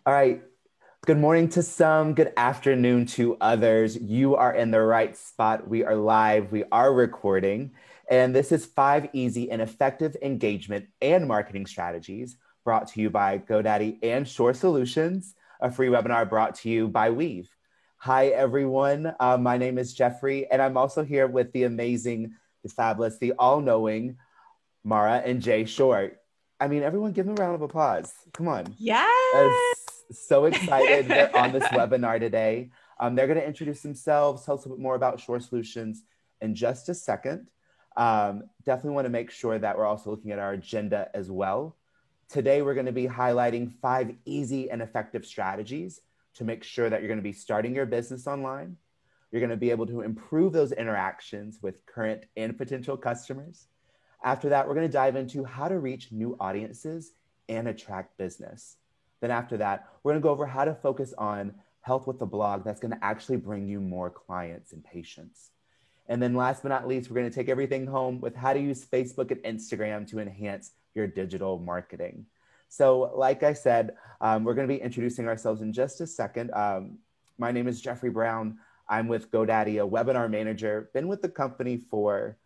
All right. Good morning to some, good afternoon to others. You are in the right spot. We are live, we are recording, and this is five easy and effective engagement and marketing strategies brought to you by GoDaddy and Shore Solutions, a free webinar brought to you by Weave. Hi, everyone. My name is Jeffrey, and I'm also here with the amazing, the fabulous, the all knowing Mara and Jay Shore. I mean, everyone give them a round of applause. Come on. Uh, Yes. so excited they're on this webinar today. They're going to introduce themselves, tell us a bit more about Shore Solutions in just a second. Definitely want to make sure that we're also looking at our agenda as well. Today, we're going to be highlighting five easy and effective strategies to make sure that you're going to be starting your business online. You're going to be able to improve those interactions with current and potential customers. After that, we're going to dive into how to reach new audiences and attract business. Then after that, we're going to go over how to focus on health with the blog that's going to actually bring you more clients and patients. And then last but not least, we're going to take everything home with how to use Facebook and Instagram to enhance your digital marketing. So like I said, we're going to be introducing ourselves in just a second. My name is Jeffrey Brown. I'm with GoDaddy, a webinar manager, been with the company for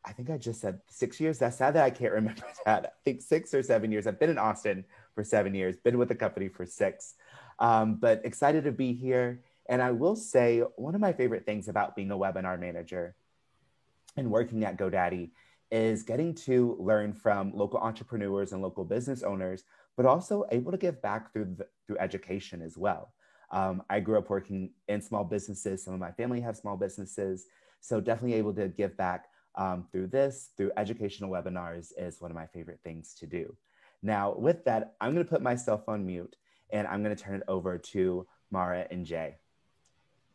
I think I just said 6 years. That's sad that I can't remember that. I think 6 or 7 years. I've been in Austin for 7 years, been with the company for six, but excited to be here. And I will say one of my favorite things about being a webinar manager and working at GoDaddy is getting to learn from local entrepreneurs and local business owners, but also able to give back through education as well. I grew up working in small businesses. Some of my family have small businesses. So definitely able to give back through educational webinars is one of my favorite things to do. Now, with that, I'm going to put myself on mute and I'm going to turn it over to Mara and Jay.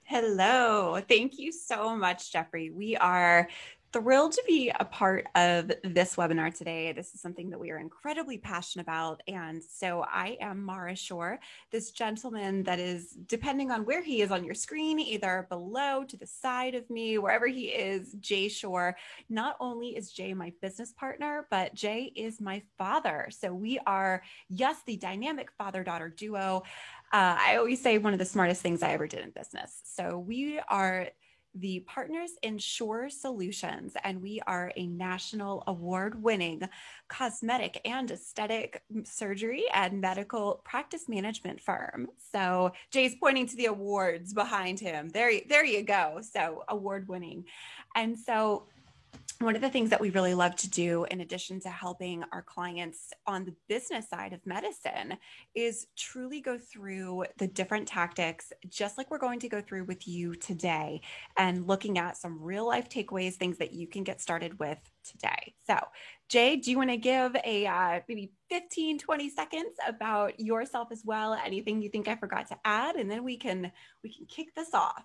Hello. Thank you so much, Jeffrey. We are thrilled to be a part of this webinar today. This is something that we are incredibly passionate about. And so I am Mara Shore, this gentleman that is, depending on where he is on your screen, either below, to the side of me, wherever he is, Jay Shore. Not only is Jay my business partner, but Jay is my father. So we are, yes, the dynamic father-daughter duo. I always say one of the smartest things I ever did in business. So we are the partners in Shore Solutions, and we are a national award-winning cosmetic and aesthetic surgery and medical practice management firm. So Jay's pointing to the awards behind him. There you go. So award-winning. And so one of the things that we really love to do, in addition to helping our clients on the business side of medicine, is truly go through the different tactics, just like we're going to go through with you today, and looking at some real life takeaways, things that you can get started with today. So, Jay, do you want to give a maybe 15, 20 seconds about yourself as well? Anything you think I forgot to add? And then we can kick this off.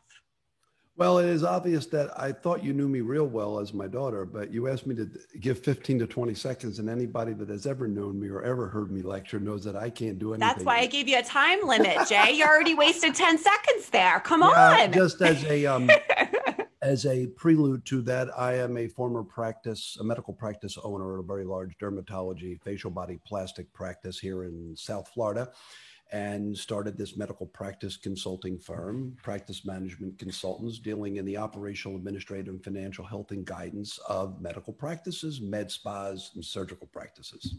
Well, it is obvious that I thought you knew me real well as my daughter, but you asked me to give 15 to 20 seconds, and anybody that has ever known me or ever heard me lecture knows that I can't do That's why anything. I gave you a time limit, Jay. You already wasted 10 seconds there. Come Yeah, on. just as a prelude to that, I am a former a medical practice owner of a very large dermatology, facial body plastic practice here in South Florida, and started this medical practice consulting firm, Practice Management Consultants, dealing in the operational, administrative, and financial health and guidance of medical practices, med spas, and surgical practices.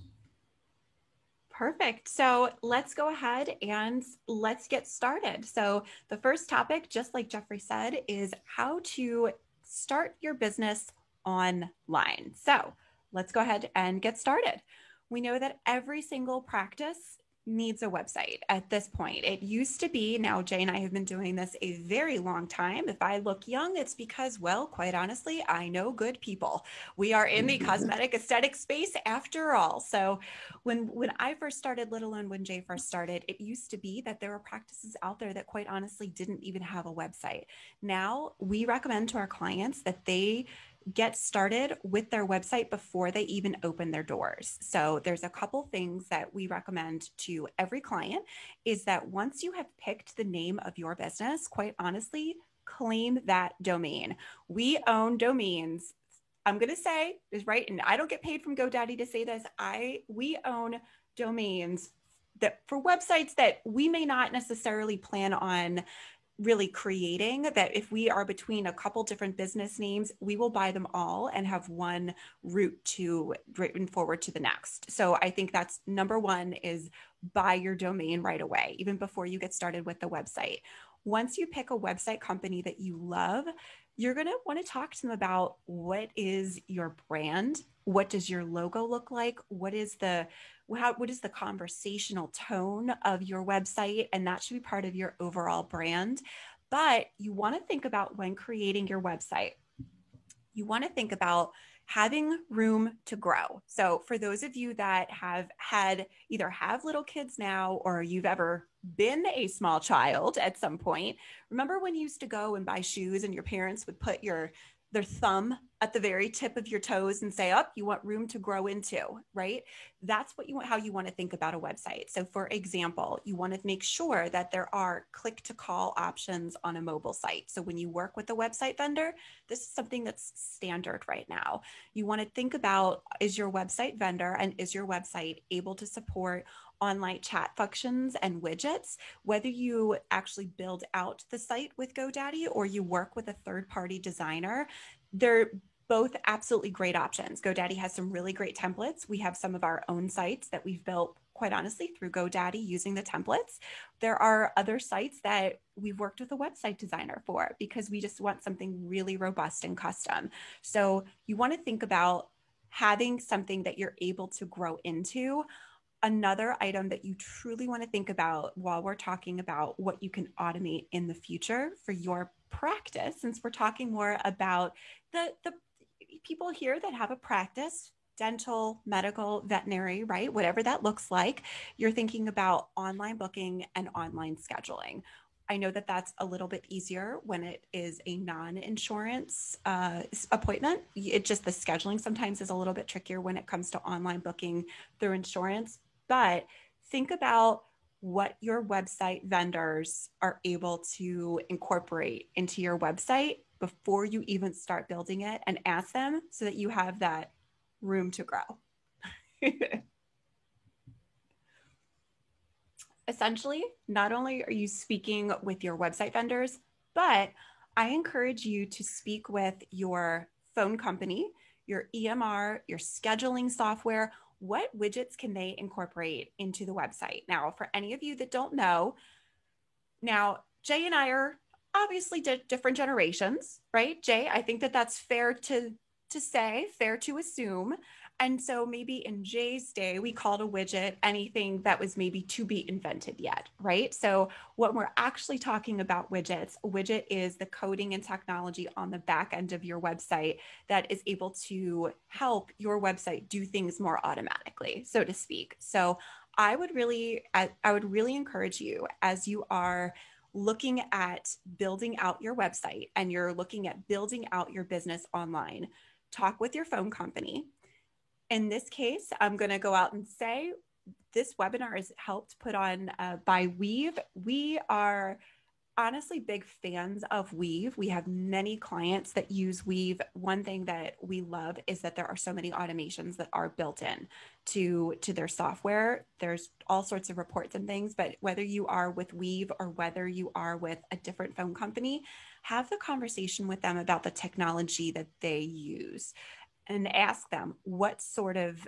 Perfect. So let's go ahead and let's get started. So the first topic, just like Jeffrey said, is how to start your business online. So let's go ahead and get started. We know that every single practice needs a website at this point. It used to be, now Jay and I have been doing this a very long time. If I look young, it's because, well, quite honestly, I know good people. We are in the cosmetic aesthetic space after all. So when I first started, let alone when Jay first started, it used to be that there were practices out there that quite honestly didn't even have a website. Now we recommend to our clients that they get started with their website before they even open their doors. So there's a couple things that we recommend to every client is that once you have picked the name of your business, quite honestly, claim that domain. We own domains. I'm going to say is right. And I don't get paid from GoDaddy to say this. We own domains that for websites that we may not necessarily plan on really creating, that if we are between a couple different business names, we will buy them all and have one route to written forward to the next. So I think that's number one, is buy your domain right away, even before you get started with the website. Once you pick a website company that you love, you're going to want to talk to them about what is your brand? What does your logo look like? What is the conversational tone of your website? And that should be part of your overall brand. But you want to think about, when creating your website, you want to think about having room to grow. So for those of you that have either have little kids now, or you've ever been a small child at some point, remember when you used to go and buy shoes and your parents would put their thumb at the very tip of your toes and say, you want room to grow into, right? That's how you want to think about a website. So for example, you want to make sure that there are click to call options on a mobile site. So when you work with a website vendor, this is something that's standard right now. You want to think about, is your website vendor and is your website able to support online chat functions and widgets? Whether you actually build out the site with GoDaddy or you work with a third-party designer, they're both absolutely great options. GoDaddy has some really great templates. We have some of our own sites that we've built, quite honestly, through GoDaddy using the templates. There are other sites that we've worked with a website designer for, because we just want something really robust and custom. So you want to think about having something that you're able to grow into. Another item that you truly want to think about while we're talking about what you can automate in the future for your practice, since we're talking more about the people here that have a practice, dental, medical, veterinary, right? Whatever that looks like, you're thinking about online booking and online scheduling. I know that that's a little bit easier when it is a non-insurance appointment. The scheduling sometimes is a little bit trickier when it comes to online booking through insurance. But think about what your website vendors are able to incorporate into your website before you even start building it, and ask them so that you have that room to grow. Essentially, not only are you speaking with your website vendors, but I encourage you to speak with your phone company, your EMR, your scheduling software. What widgets can they incorporate into the website? Now, for any of you that don't know, now Jay and I are obviously different generations, right? Jay, I think that that's fair to say, fair to assume. And so maybe in Jay's day, we called a widget anything that was maybe to be invented yet, right? So when we're actually talking about widgets, a widget is the coding and technology on the back end of your website that is able to help your website do things more automatically, so to speak. So I would really encourage you, as you are looking at building out your website and you're looking at building out your business online, talk with your phone company. In this case, I'm going to go out and say this webinar is helped put on by Weave. We are honestly big fans of Weave. We have many clients that use Weave. One thing that we love is that there are so many automations that are built in to their software. There's all sorts of reports and things, but whether you are with Weave or whether you are with a different phone company, have the conversation with them about the technology that they use, and ask them what sort of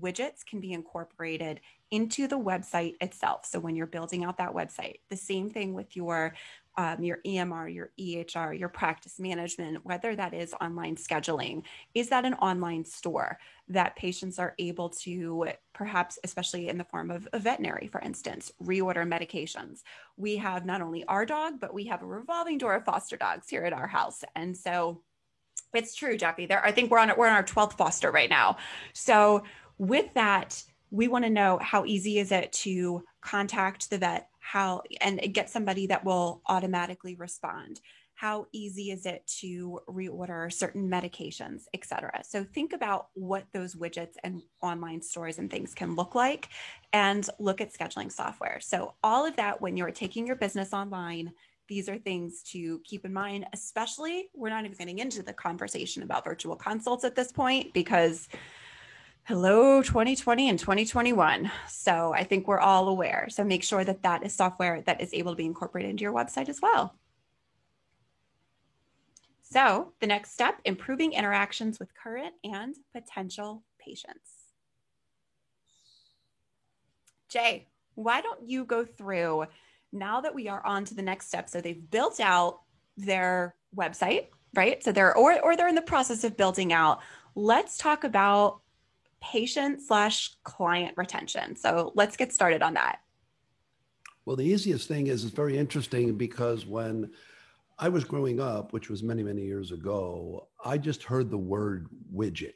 widgets can be incorporated into the website itself. So when you're building out that website, the same thing with your EMR, your EHR, your practice management, whether that is online scheduling, is that an online store that patients are able to, perhaps, especially in the form of a veterinary, for instance, reorder medications. We have not only our dog, but we have a revolving door of foster dogs here at our house. And so it's true, Jeffy. I think we're on our 12th foster right now. So with that, we want to know, how easy is it to contact the vet, and get somebody that will automatically respond? How easy is it to reorder certain medications, et cetera? So think about what those widgets and online stores and things can look like, and look at scheduling software. So all of that, when you're taking your business online, these are things to keep in mind, especially, we're not even getting into the conversation about virtual consults at this point, because Hello 2020 and 2021. So I think we're all aware. So make sure that that is software that is able to be incorporated into your website as well. So the next step, improving interactions with current and potential patients. Jay, why don't you go through, now that we are on to the next step? So they've built out their website, right? So or they're in the process of building out. Let's talk about patient/client retention. So let's get started on that. Well, the easiest thing is it's very interesting because when I was growing up, which was many, many years ago, I just heard the word widget.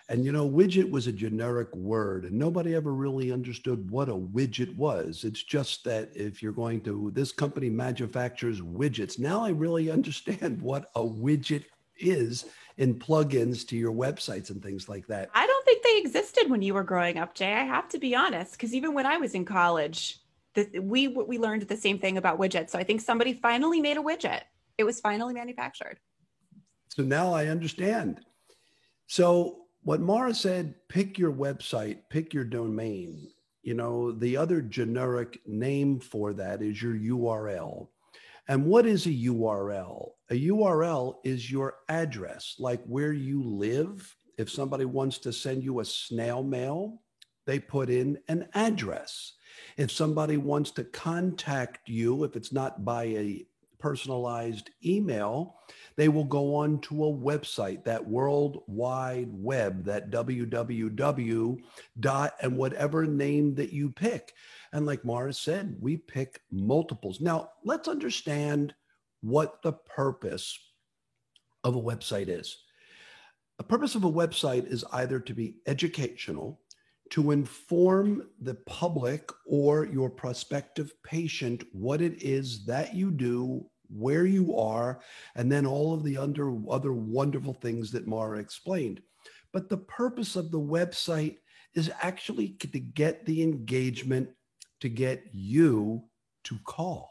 And widget was a generic word and nobody ever really understood what a widget was. It's just that if you're going to, this company manufactures widgets. Now I really understand what a widget is in plugins to your websites and things like that. I don't think they existed when you were growing up, Jay. I have to be honest, because even when I was in college, we learned the same thing about widgets. So I think somebody finally made a widget. It was finally manufactured. So now I understand. So what Mara said, pick your website, pick your domain. The other generic name for that is your URL. And what is a URL? A URL is your address, like where you live. If somebody wants to send you a snail mail, they put in an address. If somebody wants to contact you, if it's not by a personalized email, they will go on to a website, that World Wide Web, that www dot and whatever name that you pick. And like Mara said, we pick multiples. Now, let's understand what the purpose of a website is. The purpose of a website is either to be educational, to inform the public or your prospective patient what it is that you do, where you are, and then all of the other wonderful things that Mara explained. But the purpose of the website is actually to get the engagement, to get you to call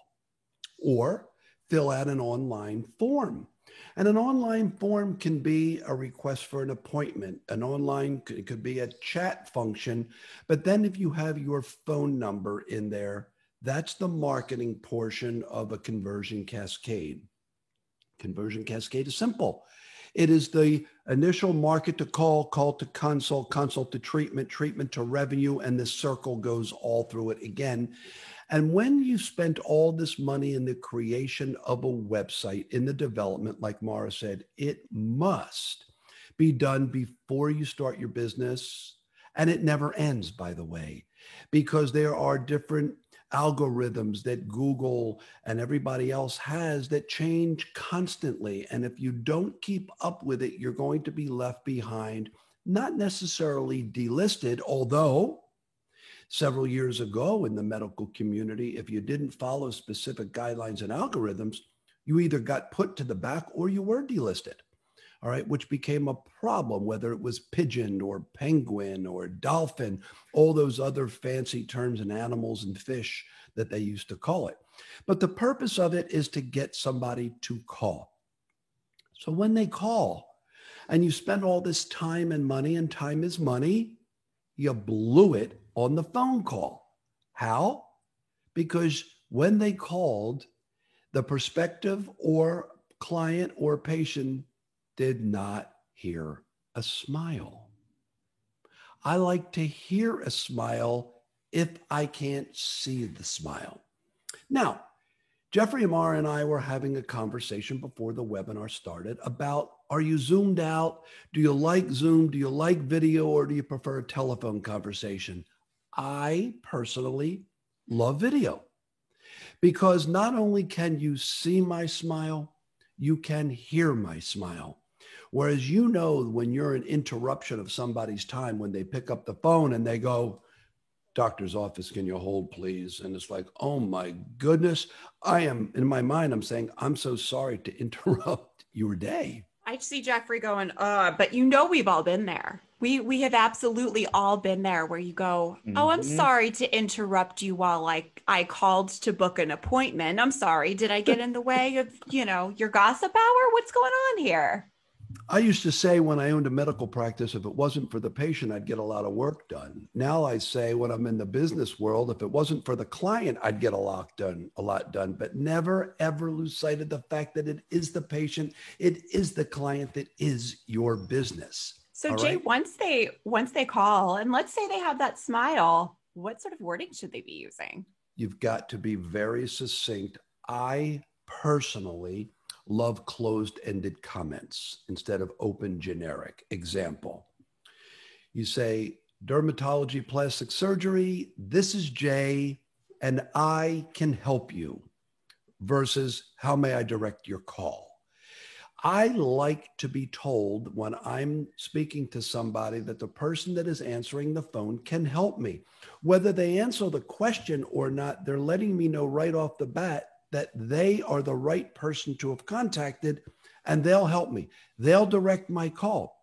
or fill out an online form. And an online form can be a request for an appointment. It could be a chat function. But then if you have your phone number in there, that's the marketing portion of a conversion cascade. Conversion cascade is simple. It is the initial market to call to consult, consult to treatment, treatment to revenue, and this circle goes all through it again. And when you spent all this money in the creation of a website, in the development, like Mara said, it must be done before you start your business. And it never ends, by the way, because there are different algorithms that Google and everybody else has that change constantly. And if you don't keep up with it, you're going to be left behind, not necessarily delisted, although several years ago in the medical community, if you didn't follow specific guidelines and algorithms, you either got put to the back or you were delisted. All right, which became a problem, whether it was pigeon or penguin or dolphin, all those other fancy terms and animals and fish that they used to call it. But the purpose of it is to get somebody to call. So when they call and you spend all this time and money, and time is money, you blew it on the phone call. How? Because when they called, the prospective or client or patient did not hear a smile. I like to hear a smile if I can't see the smile. Now, Jeffrey Amar and I were having a conversation before the webinar started about, are you zoomed out? Do you like Zoom? Do you like video, or do you prefer a telephone conversation? I personally love video because not only can you see my smile, you can hear my smile. Whereas, when you're an interruption of somebody's time, when they pick up the phone and they go, "Doctor's office, can you hold, please?" And it's like, oh my goodness, in my mind, I'm saying, I'm so sorry to interrupt your day. I see Jeffrey going, but we've all been there. We have absolutely all been there where you go, oh, I'm sorry to interrupt you while I called to book an appointment. I'm sorry. Did I get in the way of, your gossip hour? What's going on here? I used to say when I owned a medical practice, if it wasn't for the patient, I'd get a lot of work done. Now I say when I'm in the business world, if it wasn't for the client, I'd get a lot done, but never, ever lose sight of the fact that it is the patient, it is the client that is your business. So Jay, right? once they call and let's say they have that smile, what sort of wording should they be using? You've got to be very succinct. I personally love closed-ended comments instead of open generic. Example, you say, dermatology plastic surgery, this is Jay, and I can help you, versus how may I direct your call? I like to be told when I'm speaking to somebody that the person that is answering the phone can help me. Whether they answer the question or not, they're letting me know right off the bat that they are the right person to have contacted, and they'll help me. They'll direct my call.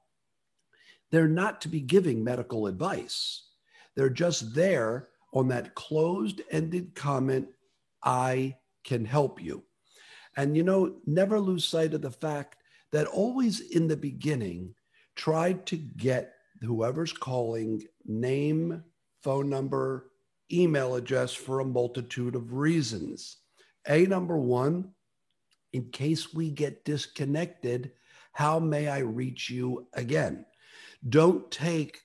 They're not to be giving medical advice. They're just there on that closed-ended comment, I can help you. And, never lose sight of the fact that always in the beginning, try to get whoever's calling name, phone number, email address for a multitude of reasons. Number one, in case we get disconnected, how may I reach you again? Don't take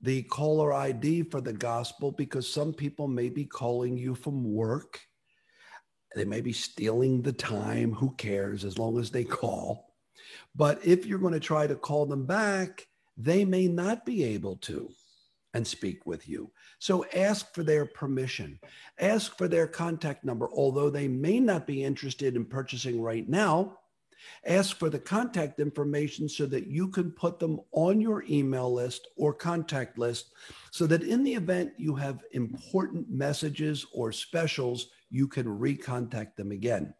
the caller ID for the gospel, because some people may be calling you from work. They may be stealing the time. Who cares, as long as they call. But if you're going to try to call them back, they may not be able to and speak with you. So ask for their permission. Ask for their contact number. Although they may not be interested in purchasing right now, ask for the contact information so that you can put them on your email list or contact list, so that in the event you have important messages or specials, you can recontact them again.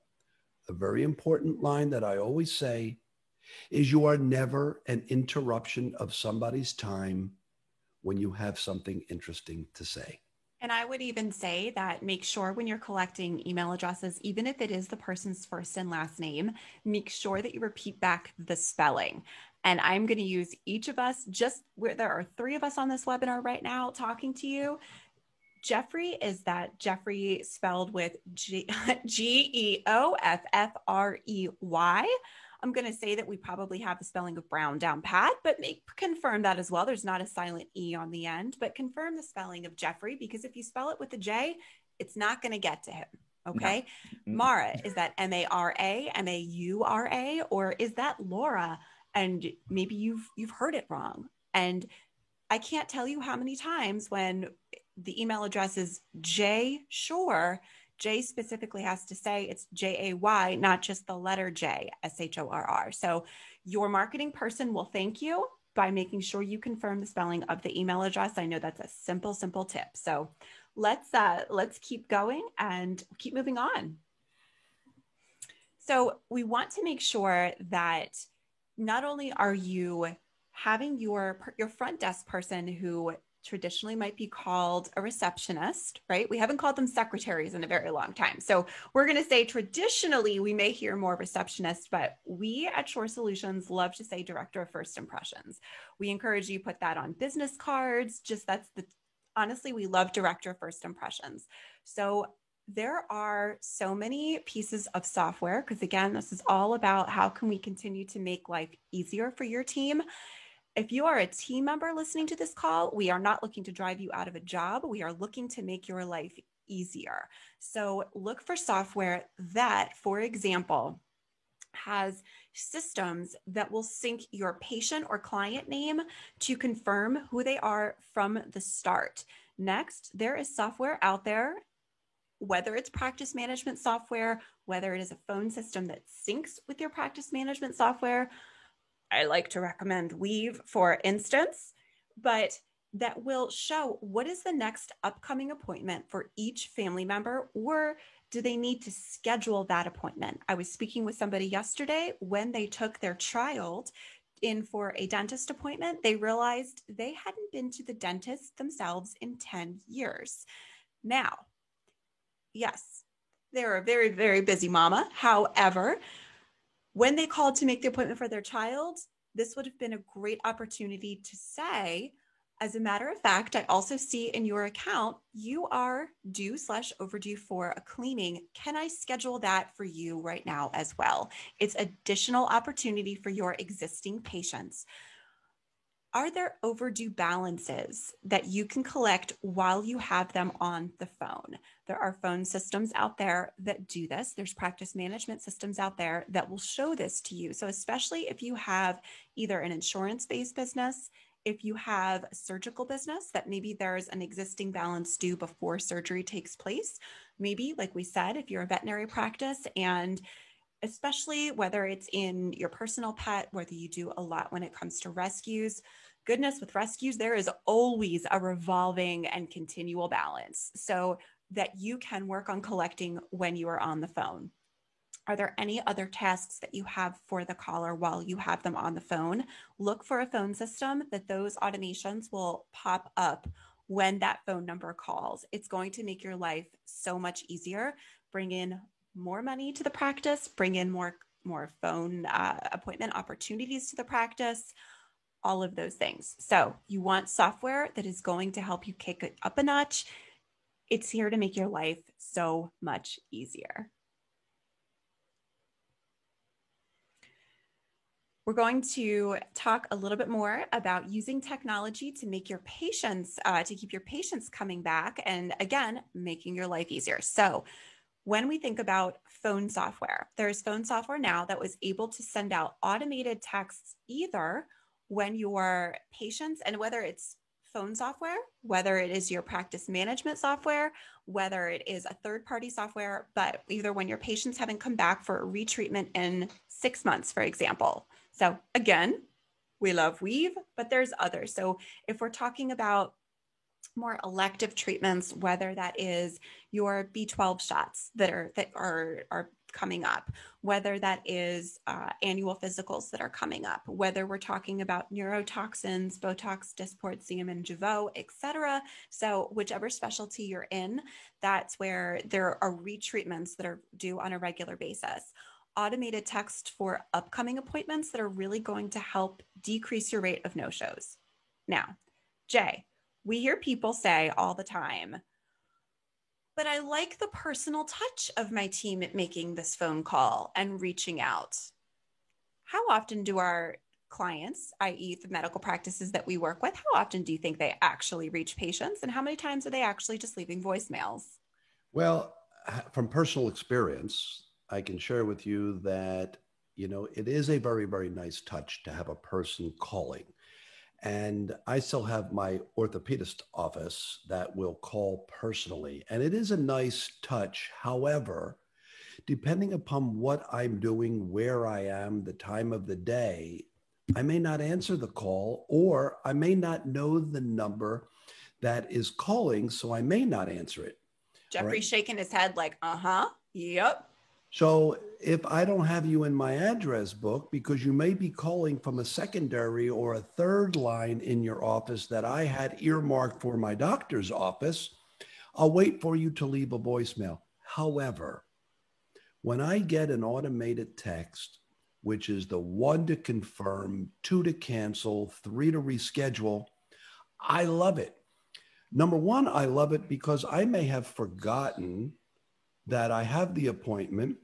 A very important line that I always say is, you are never an interruption of somebody's time when you have something interesting to say. And I would even say that make sure when you're collecting email addresses, even if it is the person's first and last name, make sure that you repeat back the spelling. And I'm going to use each of us, just where there are 3 of us on this webinar right now talking to you. Jeffrey, is that Jeffrey spelled with Geoffrey? I'm going to say that we probably have the spelling of Brown down pat, but confirm that as well. There's not a silent E on the end, but confirm the spelling of Jeffrey, because if you spell it with a J, it's not going to get to him. Okay. No. Mara, is that M-A-R-A, M-A-U-R-A, or is that Laura? And maybe you've heard it wrong. And I can't tell you how many times when the email address is J Shore, J specifically has to say it's J-A-Y, not just the letter J, S-H-O-R-R. So your marketing person will thank you by making sure you confirm the spelling of the email address. I know that's a simple tip. So let's keep going and keep moving on. So we want to make sure that not only are you having your front desk person, who traditionally might be called a receptionist, right? We haven't called them secretaries in a very long time. So we're going to say traditionally we may hear more receptionist, but we at Shore Solutions love to say director of first impressions. We encourage you put that on business cards. Honestly, we love director of first impressions. So there are so many pieces of software, because again, this is all about how can we continue to make life easier for your team. If you are a team member listening to this call, we are not looking to drive you out of a job. We are looking to make your life easier. So look for software that, for example, has systems that will sync your patient or client name to confirm who they are from the start. Next, there is software out there, whether it's practice management software, whether it is a phone system that syncs with your practice management software. I like to recommend Weave, for instance, but that will show what is the next upcoming appointment for each family member, or do they need to schedule that appointment? I was speaking with somebody yesterday when they took their child in for a dentist appointment. They realized they hadn't been to the dentist themselves in 10 years. Now, yes, they're a very, very busy mama. However, when they called to make the appointment for their child, this would have been a great opportunity to say, as a matter of fact, I also see in your account, you are due/overdue for a cleaning. Can I schedule that for you right now as well? It's additional opportunity for your existing patients. Are there overdue balances that you can collect while you have them on the phone? There are phone systems out there that do this. There's practice management systems out there that will show this to you. So especially if you have either an insurance-based business, if you have a surgical business that maybe there's an existing balance due before surgery takes place, maybe like we said, if you're a veterinary practice, and especially whether it's in your personal pet, whether you do a lot when it comes to rescues. Goodness, with rescues, there is always a revolving and continual balance so that you can work on collecting when you are on the phone. Are there any other tasks that you have for the caller while you have them on the phone? Look for a phone system that those automations will pop up when that phone number calls. It's going to make your life so much easier. Bring in more money to the practice, bring in more phone appointment opportunities to the practice, all of those things. So you want software that is going to help you kick it up a notch. It's here to make your life so much easier. We're going to talk a little bit more about using technology to make your patients, to keep your patients coming back, and again, making your life easier. So when we think about phone software, there's phone software now that was able to send out automated texts either when your patients, and whether it's phone software, whether it is your practice management software, whether it is a third-party software, but either when your patients haven't come back for a retreatment in 6 months, for example. So again, we love Weave, but there's others. So if we're talking about more elective treatments, whether that is your B12 shots that are coming up, whether that is annual physicals that are coming up, whether we're talking about neurotoxins, Botox, Dysport, Xeomin, Jeuveau, etc. So whichever specialty you're in, that's where there are retreatments that are due on a regular basis. Automated text for upcoming appointments that are really going to help decrease your rate of no-shows. Now, Jay, we hear people say all the time, but I like the personal touch of my team at making this phone call and reaching out. How often do our clients, i.e. the medical practices that we work with, how often do you think they actually reach patients, and how many times are they actually just leaving voicemails? Well, from personal experience, I can share with you that, it is a very, very nice touch to have a person calling. And I still have my orthopedist office that will call personally. And it is a nice touch. However, depending upon what I'm doing, where I am, the time of the day, I may not answer the call, or I may not know the number that is calling, so I may not answer it. Jeffrey's right? Shaking his head like, yep. So if I don't have you in my address book, because you may be calling from a secondary or a third line in your office that I had earmarked for my doctor's office, I'll wait for you to leave a voicemail. However, when I get an automated text, which is the 1 to confirm, 2 to cancel, 3 to reschedule, I love it. Number one, I love it because I may have forgotten that I have the appointment,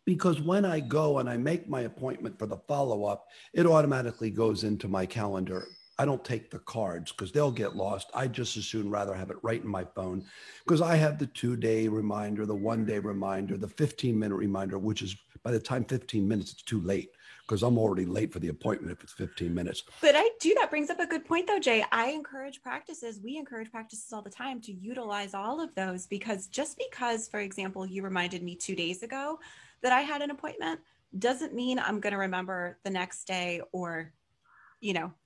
because when I go and I make my appointment for the follow-up, it automatically goes into my calendar. I don't take the cards because they'll get lost. I just as soon rather have it right in my phone, because I have the 2-day reminder, the 1-day reminder, the 15-minute reminder, which is by the time 15 minutes, it's too late because I'm already late for the appointment if it's 15 minutes. But that brings up a good point though, Jay. We encourage practices all the time to utilize all of those, because just because, for example, you reminded me 2 days ago that I had an appointment doesn't mean I'm going to remember the next day or,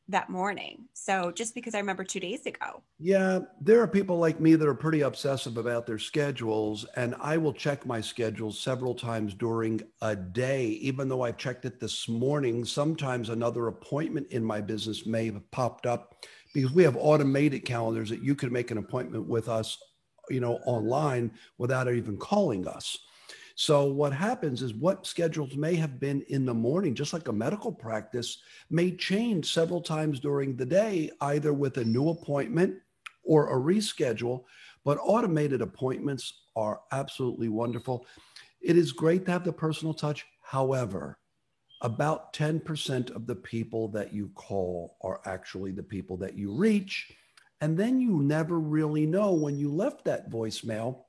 that morning. So just because I remember 2 days ago. Yeah, there are people like me that are pretty obsessive about their schedules, and I will check my schedule several times during a day. Even though I've checked it this morning, sometimes another appointment in my business may have popped up, because we have automated calendars that you can make an appointment with us, online without even calling us. So what happens is what schedules may have been in the morning, just like a medical practice, may change several times during the day, either with a new appointment or a reschedule. But automated appointments are absolutely wonderful. It is great to have the personal touch. However, about 10% of the people that you call are actually the people that you reach. And then you never really know when you left that voicemail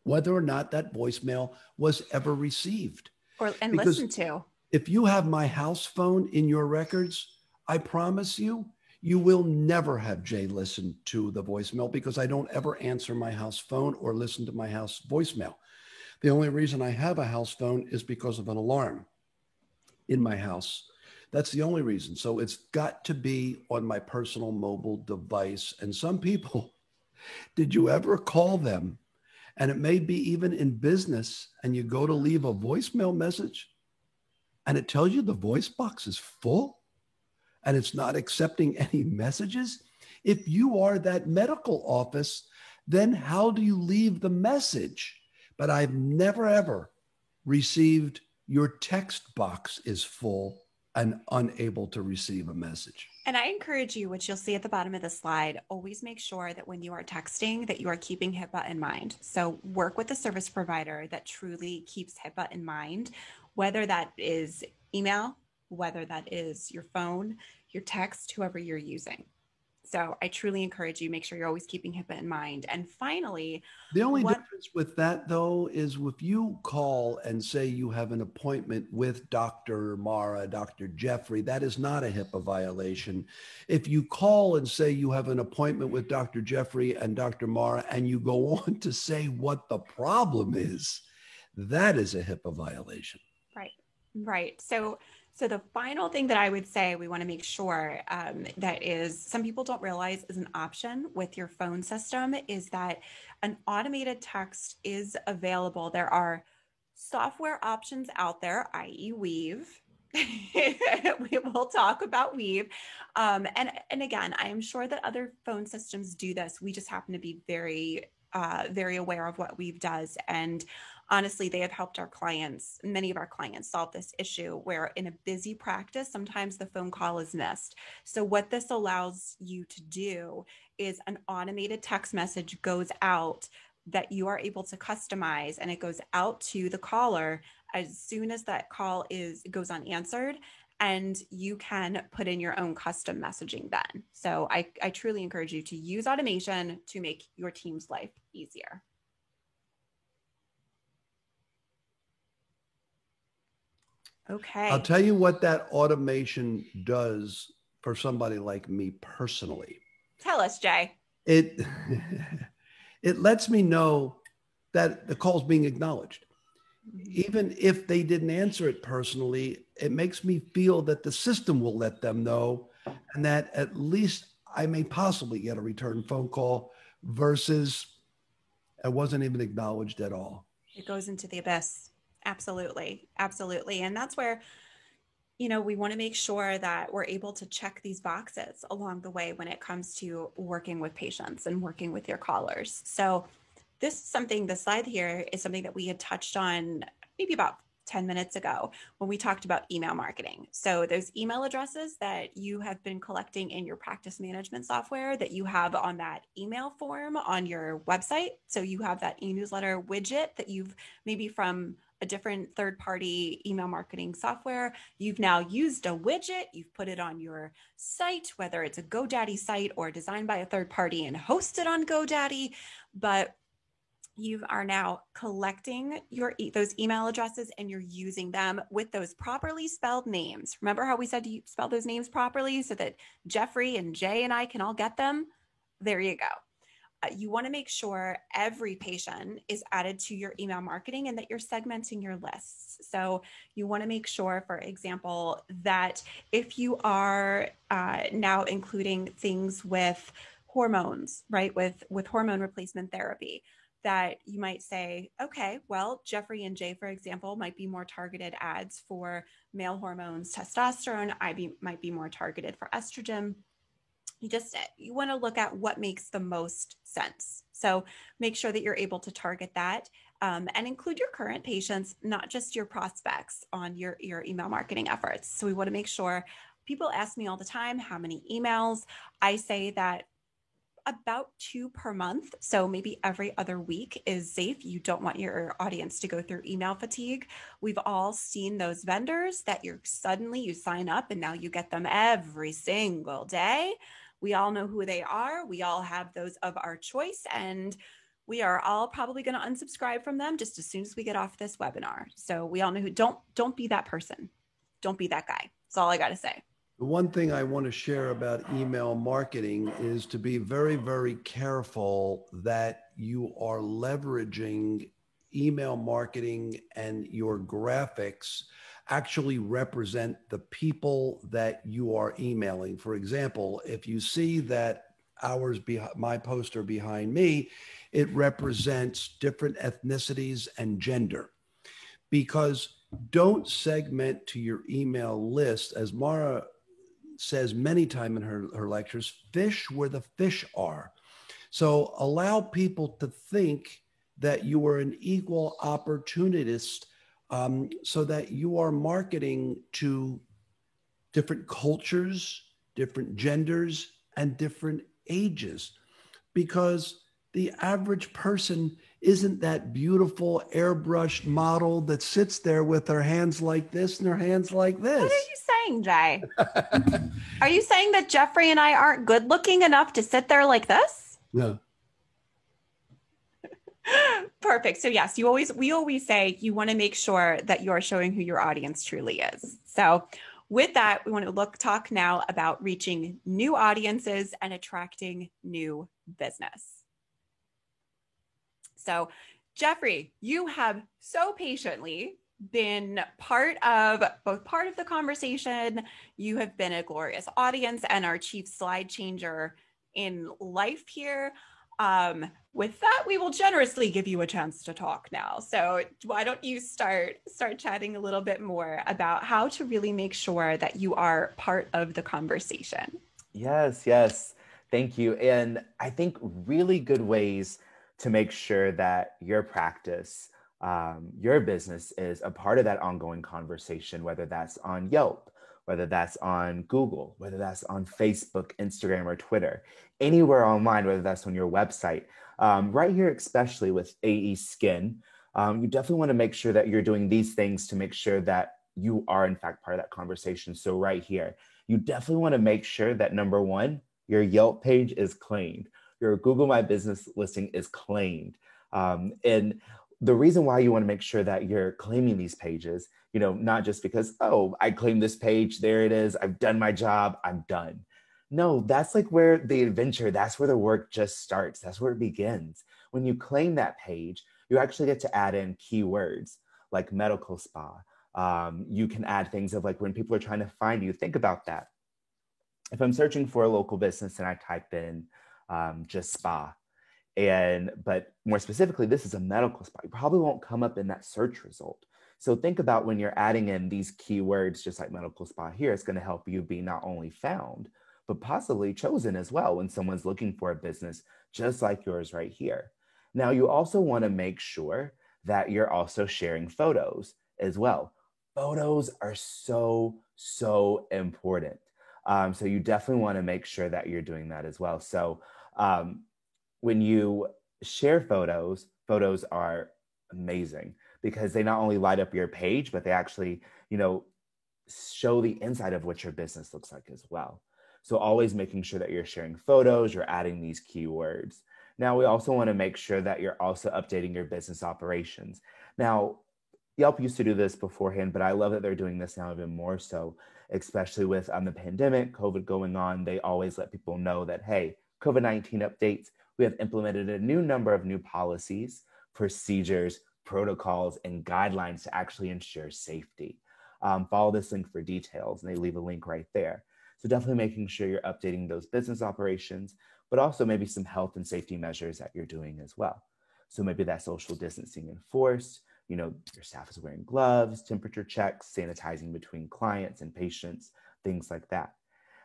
whether or not that voicemail was ever received. And because listened to. If you have my house phone in your records, I promise you, you will never have Jay listen to the voicemail because I don't ever answer my house phone or listen to my house voicemail. The only reason I have a house phone is because of an alarm in my house. That's the only reason. So it's got to be on my personal mobile device. And some people, did you ever call them? And it may be even in business, and you go to leave a voicemail message and it tells you the voice box is full and it's not accepting any messages. If you are that medical office, then how do you leave the message? But I've never, ever received your text box is full and unable to receive a message. And I encourage you, which you'll see at the bottom of the slide, always make sure that when you are texting that you are keeping HIPAA in mind. So work with a service provider that truly keeps HIPAA in mind, whether that is email, whether that is your phone, your text, whoever you're using. So I truly encourage you, make sure you're always keeping HIPAA in mind. And finally, the only difference with that, though, is if you call and say you have an appointment with Dr. Mara, Dr. Jeffrey, that is not a HIPAA violation. If you call and say you have an appointment with Dr. Jeffrey and Dr. Mara, and you go on to say what the problem is, that is a HIPAA violation. Right. So the final thing that I would say we want to make sure that is some people don't realize is an option with your phone system is that an automated text is available. There are software options out there, i.e. Weave. We will talk about Weave. And again, I am sure that other phone systems do this. We just happen to be very aware of what Weave does. And honestly, they have helped our clients, many of our clients, solve this issue where in a busy practice, sometimes the phone call is missed. So what this allows you to do is an automated text message goes out that you are able to customize, and it goes out to the caller as soon as that call goes unanswered, and you can put in your own custom messaging then. So I truly encourage you to use automation to make your team's life easier. Okay. I'll tell you what that automation does for somebody like me personally. Tell us, Jay. It lets me know that the call's being acknowledged. Even if they didn't answer it personally, it makes me feel that the system will let them know, and that at least I may possibly get a return phone call versus it wasn't even acknowledged at all. It goes into the abyss. Absolutely. Absolutely. And that's where, we want to make sure that we're able to check these boxes along the way when it comes to working with patients and working with your callers. So the slide here is something that we had touched on maybe about 10 minutes ago when we talked about email marketing. So those email addresses that you have been collecting in your practice management software that you have on that email form on your website. So you have that e-newsletter widget that you've maybe from a different third-party email marketing software. You've now used a widget, you've put it on your site, whether it's a GoDaddy site or designed by a third party and hosted on GoDaddy, but you are now collecting those email addresses and you're using them with those properly spelled names. Remember how we said you spell those names properly so that Jeffrey and Jay and I can all get them? There you go. You want to make sure every patient is added to your email marketing and that you're segmenting your lists. So you want to make sure, for example, that if you are now including things with hormones, right, with hormone replacement therapy, that you might say, okay, well, Jeffrey and Jay, for example, might be more targeted ads for male hormones, testosterone. Might be more targeted for estrogen. you want to look at what makes the most sense. So make sure that you're able to target that, and include your current patients, not just your prospects, on your email marketing efforts. So we want to make sure. People ask me all the time, how many emails? I say that about 2 per month. So maybe every other week is safe. You don't want your audience to go through email fatigue. We've all seen those vendors that you sign up and now you get them every single day. We all know who they are. We all have those of our choice, and we are all probably going to unsubscribe from them just as soon as we get off this webinar. So we all know who. Don't be that person. Don't be that guy. That's all I got to say. The one thing I want to share about email marketing is to be very, very careful that you are leveraging email marketing and your graphics actually represent the people that you are emailing. For example, if you see that my poster behind me, it represents different ethnicities and gender. Because don't segment to your email list, as Mara says many times in her lectures, fish where the fish are. So allow people to think that you are an equal opportunist, so that you are marketing to different cultures, different genders, and different ages. Because the average person isn't that beautiful airbrushed model that sits there with her hands like this and her hands like this. What are you saying, Jay? Are you saying that Jeffrey and I aren't good looking enough to sit there like this? No. Perfect. So yes, we always say you want to make sure that you are showing who your audience truly is. So with that, we want to talk now about reaching new audiences and attracting new business. So Jeffrey, you have so patiently been part of the conversation. You have been a glorious audience and our chief slide changer in life here. With that, we will generously give you a chance to talk now. So why don't you start chatting a little bit more about how to really make sure that you are part of the conversation? Yes. Thank you. And I think really good ways to make sure that your practice, your business is a part of that ongoing conversation, whether that's on Yelp, whether that's on Google, whether that's on Facebook, Instagram, or Twitter, anywhere online, whether that's on your website. Right here, especially with AE Skin, you definitely want to make sure that you're doing these things to make sure that you are in fact part of that conversation. So right here, you definitely want to make sure that number one, your Yelp page is claimed. Your Google My Business listing is claimed. And the reason why you want to make sure that you're claiming these pages, not just because, oh, I claim this page, there it is, I've done my job, I'm done. No, that's like where the adventure, that's where the work just starts. That's where it begins. When you claim that page, you actually get to add in keywords like medical spa. You can add things of like when people are trying to find you, think about that. If I'm searching for a local business and I type in just spa, but more specifically, this is a medical spa, you probably won't come up in that search result. So think about when you're adding in these keywords, just like medical spa here, it's going to help you be not only found, but possibly chosen as well when someone's looking for a business just like yours right here. Now, you also want to make sure that you're also sharing photos as well. Photos are so important. So you definitely want to make sure that you're doing that as well. So when you share photos are amazing because they not only light up your page, but they actually, show the inside of what your business looks like as well. So always making sure that you're sharing photos, you're adding these keywords. Now, we also want to make sure that you're also updating your business operations. Now, Yelp used to do this beforehand, but I love that they're doing this now even more so, especially with the pandemic, COVID going on. They always let people know that, hey, COVID-19 updates, we have implemented a new number of new policies, procedures, protocols, and guidelines to actually ensure safety. Follow this link for details, and they leave a link right there. So definitely making sure you're updating those business operations, but also maybe some health and safety measures that you're doing as well. So maybe that social distancing enforced, your staff is wearing gloves, temperature checks, sanitizing between clients and patients, things like that.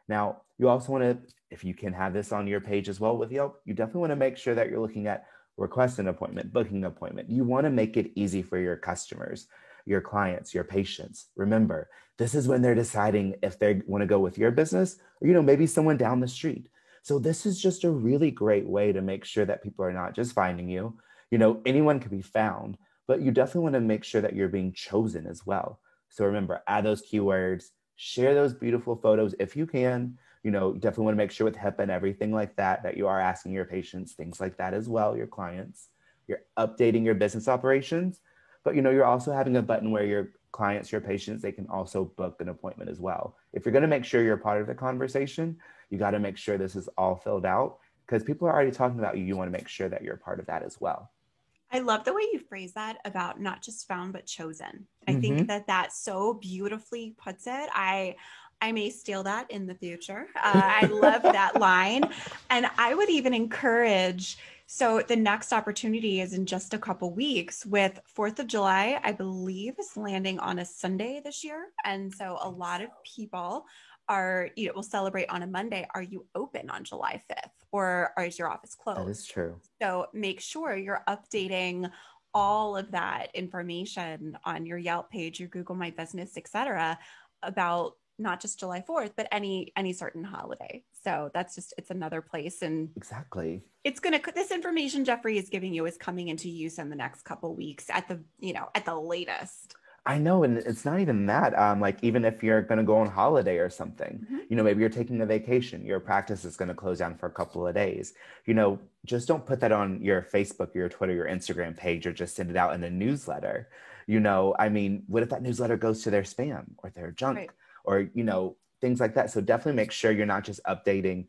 Now, you also want to, if you can have this on your page as well with Yelp, you definitely want to make sure that you're looking at request an appointment, booking an appointment. You want to make it easy for your customers, your clients, your patients. Remember, this is when they're deciding if they want to go with your business or, maybe someone down the street. So this is just a really great way to make sure that people are not just finding you. Anyone can be found, but you definitely want to make sure that you're being chosen as well. So remember, add those keywords, share those beautiful photos if you can. Definitely want to make sure with HIPAA and everything like that, that you are asking your patients things like that as well, your clients. You're updating your business operations, but you're also having a button where your clients, your patients, they can also book an appointment as well. If you're going to make sure you're part of the conversation, you got to make sure this is all filled out, because people are already talking about you. You want to make sure that you're part of that as well. I love the way you phrase that about not just found, but chosen. I think that so beautifully puts it. I may steal that in the future. I love that line. And I would even encourage, so the next opportunity is in just a couple weeks with 4th of July, I believe is landing on a Sunday this year. And so a lot of people will celebrate on a Monday. Are you open on July 5th or is your office closed? That is true. So make sure you're updating all of that information on your Yelp page, your Google My Business, etc., about not just July 4th, but any certain holiday. So it's another place. And exactly, this information Jeffrey is giving you is coming into use in the next couple of weeks at the latest. I know. And it's not even that, like even if you're going to go on holiday or something, maybe you're taking a vacation, your practice is going to close down for a couple of days, just don't put that on your Facebook, your Twitter, your Instagram page, or just send it out in a newsletter. What if that newsletter goes to their spam or their junk? Right. Or, things like that. So definitely make sure you're not just updating,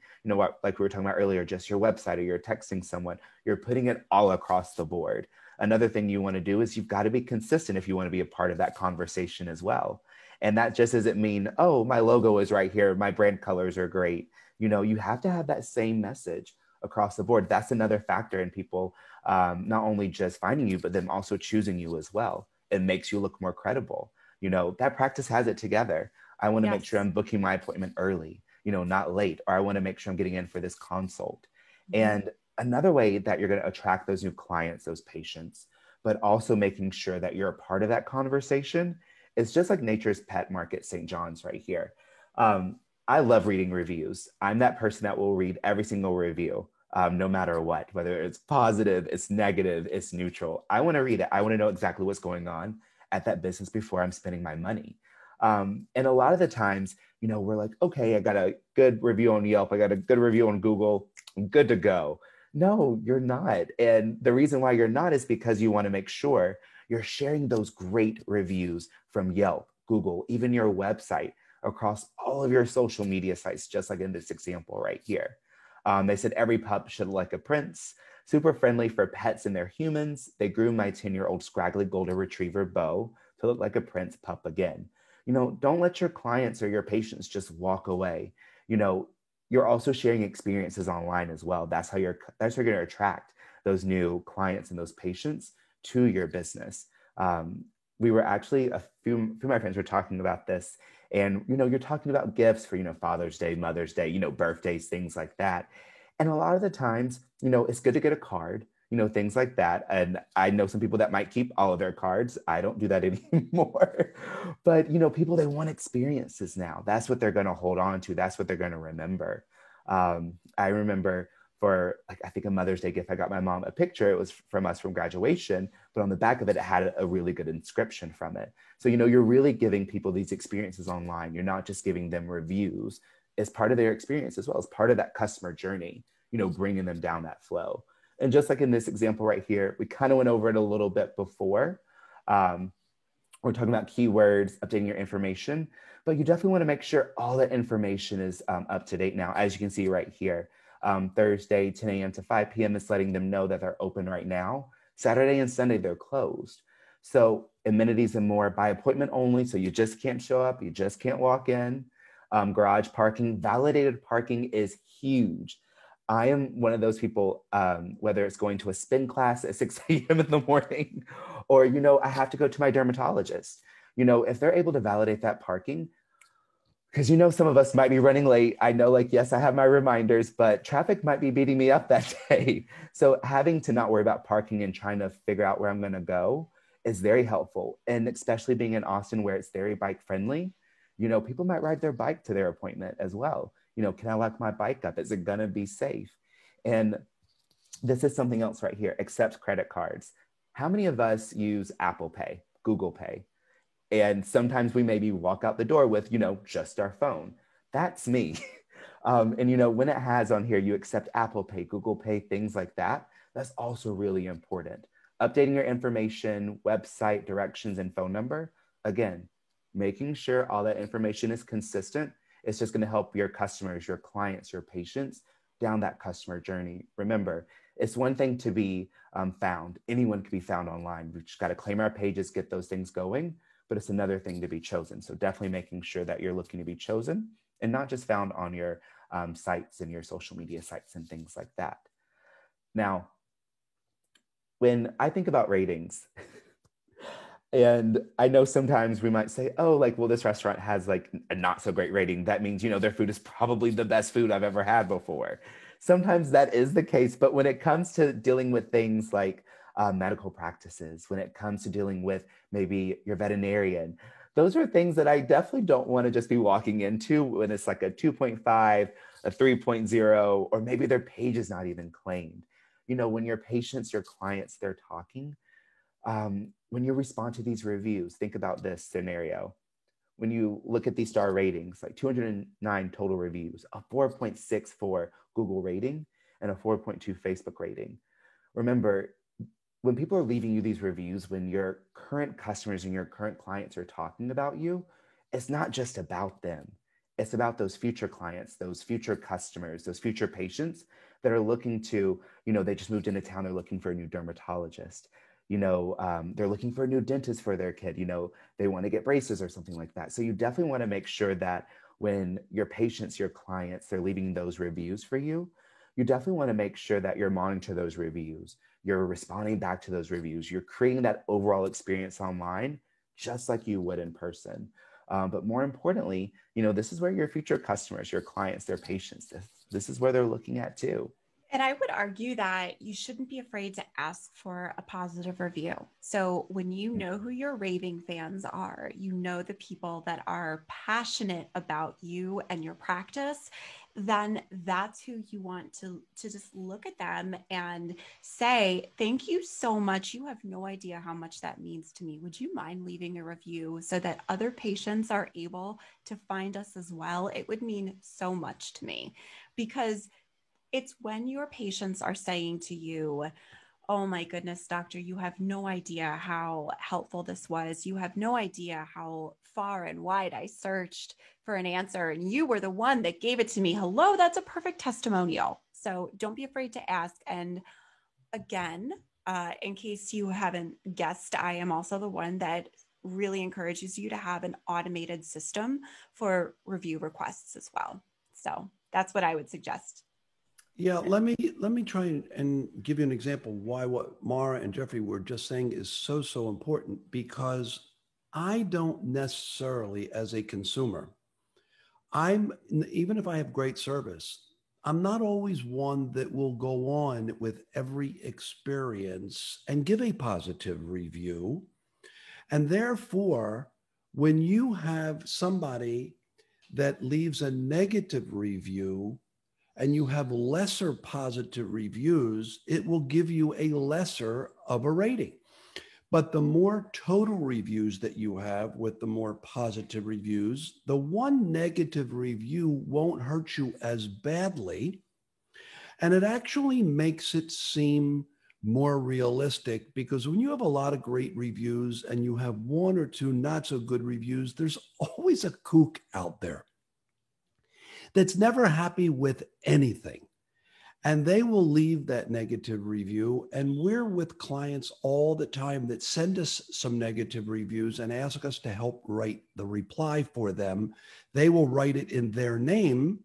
like we were talking about earlier, just your website, or you're texting someone, you're putting it all across the board. Another thing you want to do is you've got to be consistent if you want to be a part of that conversation as well. And that just doesn't mean, oh, my logo is right here, my brand colors are great. You have to have that same message across the board. That's another factor in people not only just finding you, but them also choosing you as well. It makes you look more credible. That practice has it together. I want to make sure I'm booking my appointment early, not late, or I want to make sure I'm getting in for this consult. And another way that you're going to attract those new clients, those patients, but also making sure that you're a part of that conversation, is just like Nature's Pet Market St. John's right here. I love reading reviews. I'm that person that will read every single review, no matter what, whether it's positive, it's negative, it's neutral. I want to read it. I want to know exactly what's going on at that business before I'm spending my money. And a lot of the times, we're like, okay, I got a good review on Yelp, I got a good review on Google, I'm good to go. No, you're not. And the reason why you're not is because you want to make sure you're sharing those great reviews from Yelp, Google, even your website, across all of your social media sites, just like in this example right here. They said every pup should look like a prince, super friendly for pets and their humans. They grew my 10-year-old scraggly golden retriever Bo to look like a prince pup again. Don't let your clients or your patients just walk away. You're also sharing experiences online as well. That's how you're going to attract those new clients and those patients to your business. We were actually, a few of my friends were talking about this, and, you're talking about gifts for, Father's Day, Mother's Day, birthdays, things like that. And a lot of the times, it's good to get a card, things like that. And I know some people that might keep all of their cards. I don't do that anymore. But, people, they want experiences now. That's what they're going to hold on to. That's what they're going to remember. I remember for, I think a Mother's Day gift, I got my mom a picture. It was from us from graduation, but on the back of it, it had a really good inscription from it. So, you're really giving people these experiences online. You're not just giving them reviews. It's part of their experience as well as part of that customer journey, bringing them down that flow. And just like in this example right here, we kind of went over it a little bit before. We're talking about keywords, updating your information, but you definitely want to make sure all that information is up to date now. As you can see right here, Thursday, 10 a.m. to 5 p.m. is letting them know that they're open right now. Saturday and Sunday, they're closed. So amenities and more by appointment only. So you just can't show up. You just can't walk in. Garage parking, validated parking is huge. I am one of those people, whether it's going to a spin class at 6 a.m. in the morning, or, I have to go to my dermatologist. If they're able to validate that parking, Because some of us might be running late. I know, like, yes, I have my reminders, but traffic might be beating me up that day. So having to not worry about parking and trying to figure out where I'm going to go is very helpful. And especially being in Austin where it's very bike friendly, people might ride their bike to their appointment as well. Can I lock my bike up? Is it going to be safe? And this is something else right here, accepts credit cards. How many of us use Apple Pay, Google Pay? And sometimes we maybe walk out the door with, just our phone. That's me. And when it has on here, you accept Apple Pay, Google Pay, things like that. That's also really important. Updating your information, website, directions, and phone number. Again, making sure all that information is consistent. It's just going to help your customers, your clients, your patients down that customer journey. Remember, it's one thing to be found. Anyone can be found online. We've just got to claim our pages, get those things going. But it's another thing to be chosen. So definitely making sure that you're looking to be chosen and not just found on your sites and your social media sites and things like that. Now, when I think about ratings, and I know sometimes we might say, oh, like, well, this restaurant has like a not so great rating. That means, their food is probably the best food I've ever had before. Sometimes that is the case. But when it comes to dealing with things like medical practices, when it comes to dealing with maybe your veterinarian, those are things that I definitely don't want to just be walking into when it's like a 2.5, a 3.0, or maybe their page is not even claimed. When your patients, your clients, they're talking, when you respond to these reviews, think about this scenario. When you look at these star ratings, like 209 total reviews, a 4.6 for Google rating, and a 4.2 Facebook rating. Remember, when people are leaving you these reviews, when your current customers and your current clients are talking about you, it's not just about them. It's about those future clients, those future customers, those future patients that are looking to, they just moved into town, they're looking for a new dermatologist. They're looking for a new dentist for their kid. They want to get braces or something like that. So you definitely want to make sure that when your patients, your clients, they're leaving those reviews for you, you definitely want to make sure that you're monitoring those reviews. You're responding back to those reviews. You're creating that overall experience online, just like you would in person. But more importantly, this is where your future customers, your clients, their patients, this is where they're looking at too. And I would argue that you shouldn't be afraid to ask for a positive review. So when you know who your raving fans are, the people that are passionate about you and your practice, then that's who you want to just look at them and say, thank you so much. You have no idea how much that means to me. Would you mind leaving a review so that other patients are able to find us as well? It would mean so much to me, because it's when your patients are saying to you, oh my goodness, doctor, you have no idea how helpful this was. You have no idea how far and wide I searched for an answer, and you were the one that gave it to me. Hello, that's a perfect testimonial. So don't be afraid to ask. And again, in case you haven't guessed, I am also the one that really encourages you to have an automated system for review requests as well. So that's what I would suggest. Yeah, let me try and give you an example why what Mara and Jeffrey were just saying is so important, because I don't necessarily, as a consumer, even if I have great service, I'm not always one that will go on with every experience and give a positive review. And therefore, when you have somebody that leaves a negative review and you have lesser positive reviews, it will give you a lesser of a rating. But the more total reviews that you have with the more positive reviews, the one negative review won't hurt you as badly. And it actually makes it seem more realistic, because when you have a lot of great reviews and you have one or two not so good reviews, there's always a kook out there that's never happy with anything. And they will leave that negative review. And we're with clients all the time that send us some negative reviews and ask us to help write the reply for them. They will write it in their name,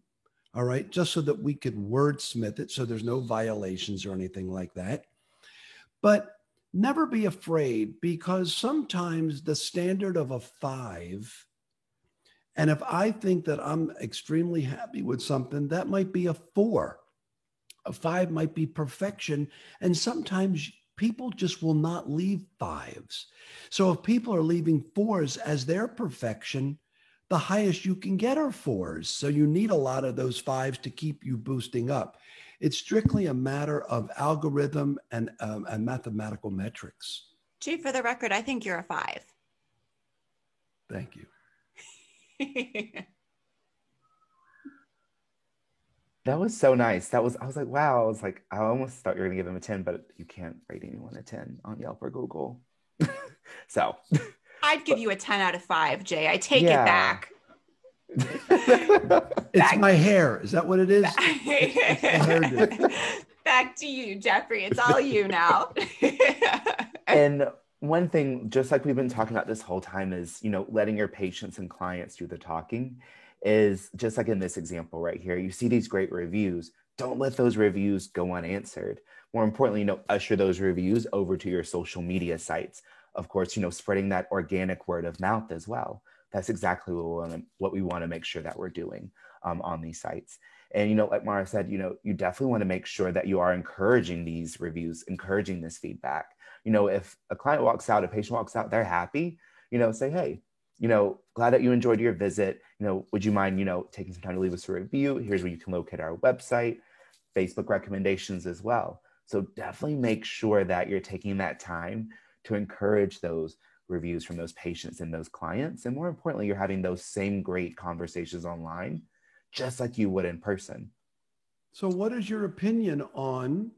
all right, just so that we could wordsmith it so there's no violations or anything like that. But never be afraid, because sometimes the standard of a 5 And if I think that I'm extremely happy with something, that might be a 4. A 5 might be perfection. And sometimes people just will not leave 5s. So if people are leaving 4s as their perfection, the highest you can get are 4s. So you need a lot of those 5s to keep you boosting up. It's strictly a matter of algorithm and mathematical metrics. Chief, for the record, I think you're a 5. Thank you. That was so nice. I was like, wow. I was like, I almost thought you were gonna give him a 10, but you can't rate anyone a 10 on Yelp or Google. So I'd give you a 10 out of 5, Jay. I take it back. It's my hair. Is that what it is? Back to you, Jeffrey. It's all you now. And one thing, just like we've been talking about this whole time, is, you know, letting your patients and clients do the talking. Is just like in this example right here. You see these great reviews. Don't let those reviews go unanswered. More importantly, you know, usher those reviews over to your social media sites. Of course, you know, spreading that organic word of mouth as well. That's exactly what we want to make sure that we're doing on these sites. And, you know, like Mara said, you know, you definitely want to make sure that you are encouraging these reviews, encouraging this feedback. You know, if a client walks out, a patient walks out, they're happy, you know, say, hey, you know, glad that you enjoyed your visit. You know, would you mind, you know, taking some time to leave us a review? Here's where you can locate our website, Facebook recommendations as well. So definitely make sure that you're taking that time to encourage those reviews from those patients and those clients. And more importantly, you're having those same great conversations online, just like you would in person. So what is your opinion on,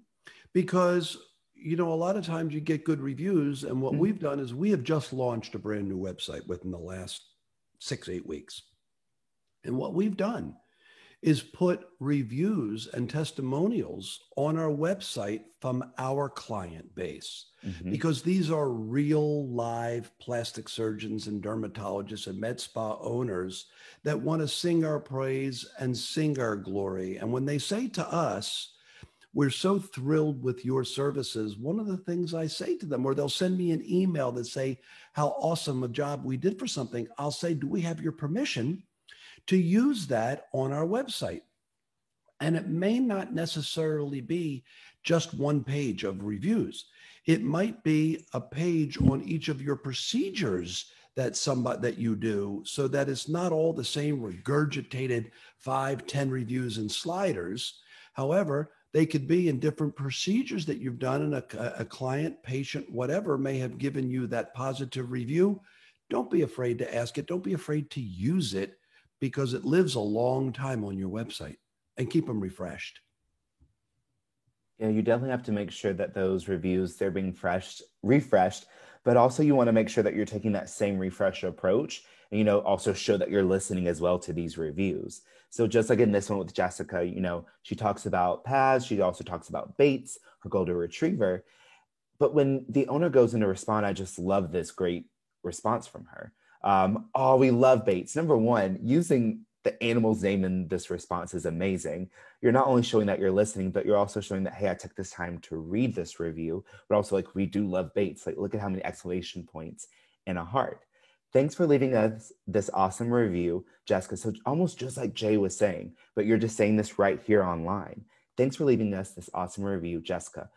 because, you know, a lot of times you get good reviews, and what we've done is we have just launched a brand new website within the last 6-8 weeks. And what we've done is put reviews and testimonials on our website from our client base, because these are real live plastic surgeons and dermatologists and med spa owners that want to sing our praise and sing our glory. And when they say to us, we're so thrilled with your services, one of the things I say to them, or they'll send me an email that say how awesome a job we did for something, I'll say, do we have your permission to use that on our website? And it may not necessarily be just one page of reviews. It might be a page on each of your procedures that you do, so that it's not all the same regurgitated 5-10 reviews and sliders. However, they could be in different procedures that you've done, and a client, patient, whatever, may have given you that positive review. Don't be afraid to ask it. Don't be afraid to use it, because it lives a long time on your website, and keep them refreshed. Yeah, you definitely have to make sure that those reviews, they're being refreshed, but also you want to make sure that you're taking that same refresh approach, and, you know, also show that you're listening as well to these reviews. So just like in this one with Jessica, you know, she talks about Paz, she also talks about Bates, her golden retriever. But when the owner goes in to respond, I just love this great response from her. Oh, we love Bates. Number one, using the animal's name in this response is amazing. You're not only showing that you're listening, but you're also showing that, hey, I took this time to read this review, but also, like, we do love Bates. Like, look at how many exclamation points and a heart. Thanks for leaving us this awesome review, Jessica. So almost just like Jay was saying, but you're just saying this right here online. Thanks for leaving us this awesome review, Jessica.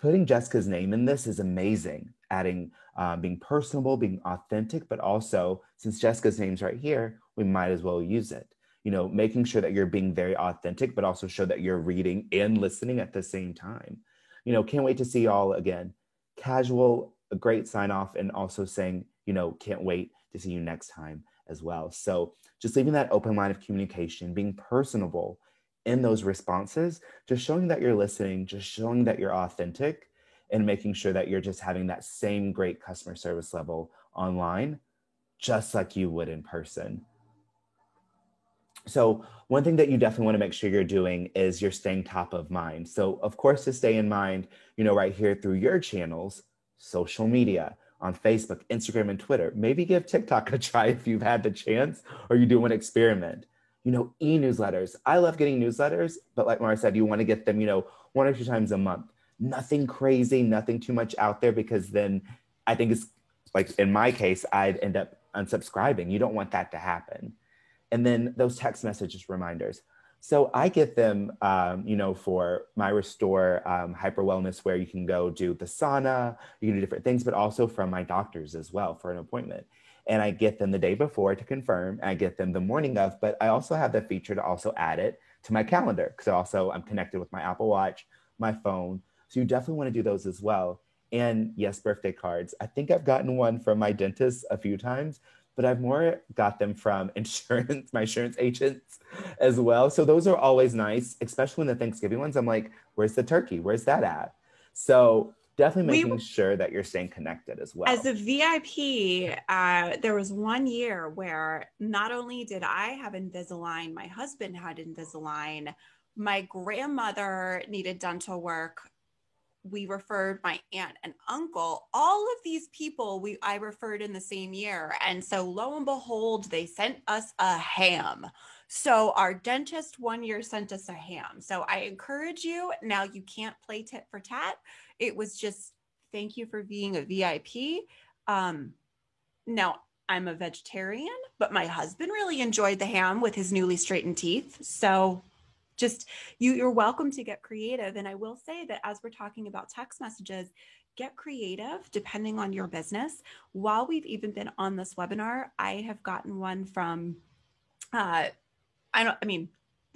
Putting Jessica's name in this is amazing. Adding, being personable, being authentic, but also, since Jessica's name's right here, we might as well use it. You know, making sure that you're being very authentic, but also show that you're reading and listening at the same time. You know, can't wait to see y'all again. Casual, a great sign off, and also saying, you know, can't wait to see you next time as well. So just leaving that open line of communication, being personable in those responses, just showing that you're listening, just showing that you're authentic, and making sure that you're just having that same great customer service level online, just like you would in person. So one thing that you definitely want to make sure you're doing is you're staying top of mind. So of course, to stay in mind, you know, right here through your channels, social media, on Facebook, Instagram, and Twitter. Maybe give TikTok a try if you've had the chance, or you do want to experiment. You know, e-newsletters. I love getting newsletters, but like Mara said, you want to get them, you know, 1 or 2 times a month. Nothing crazy, nothing too much out there, because then I think it's like, in my case, I'd end up unsubscribing. You don't want that to happen. And then those text messages reminders. So I get them, for my Restore Hyper Wellness, where you can go do the sauna, you can do different things, but also from my doctors as well for an appointment. And I get them the day before to confirm, and I get them the morning of, but I also have the feature to also add it to my calendar, because I'm connected with my Apple Watch, my phone. So you definitely want to do those as well. And yes, birthday cards. I think I've gotten one from my dentist a few times, but I've more got them from my insurance agents as well. So those are always nice, especially when the Thanksgiving ones. I'm like, where's the turkey? Where's that at? So definitely making sure that you're staying connected as well. As a VIP, there was one year where not only did I have Invisalign, my husband had Invisalign, my grandmother needed dental work. We referred my aunt and uncle, all of these people I referred in the same year. And so lo and behold, they sent us a ham. So our dentist one year sent us a ham. So I encourage you, now you can't play tit for tat. It was just, thank you for being a VIP. Now I'm a vegetarian, but my husband really enjoyed the ham with his newly straightened teeth. So just you're welcome to get creative. And I will say that as we're talking about text messages, get creative depending on your business. While we've even been on this webinar, I have gotten one from, they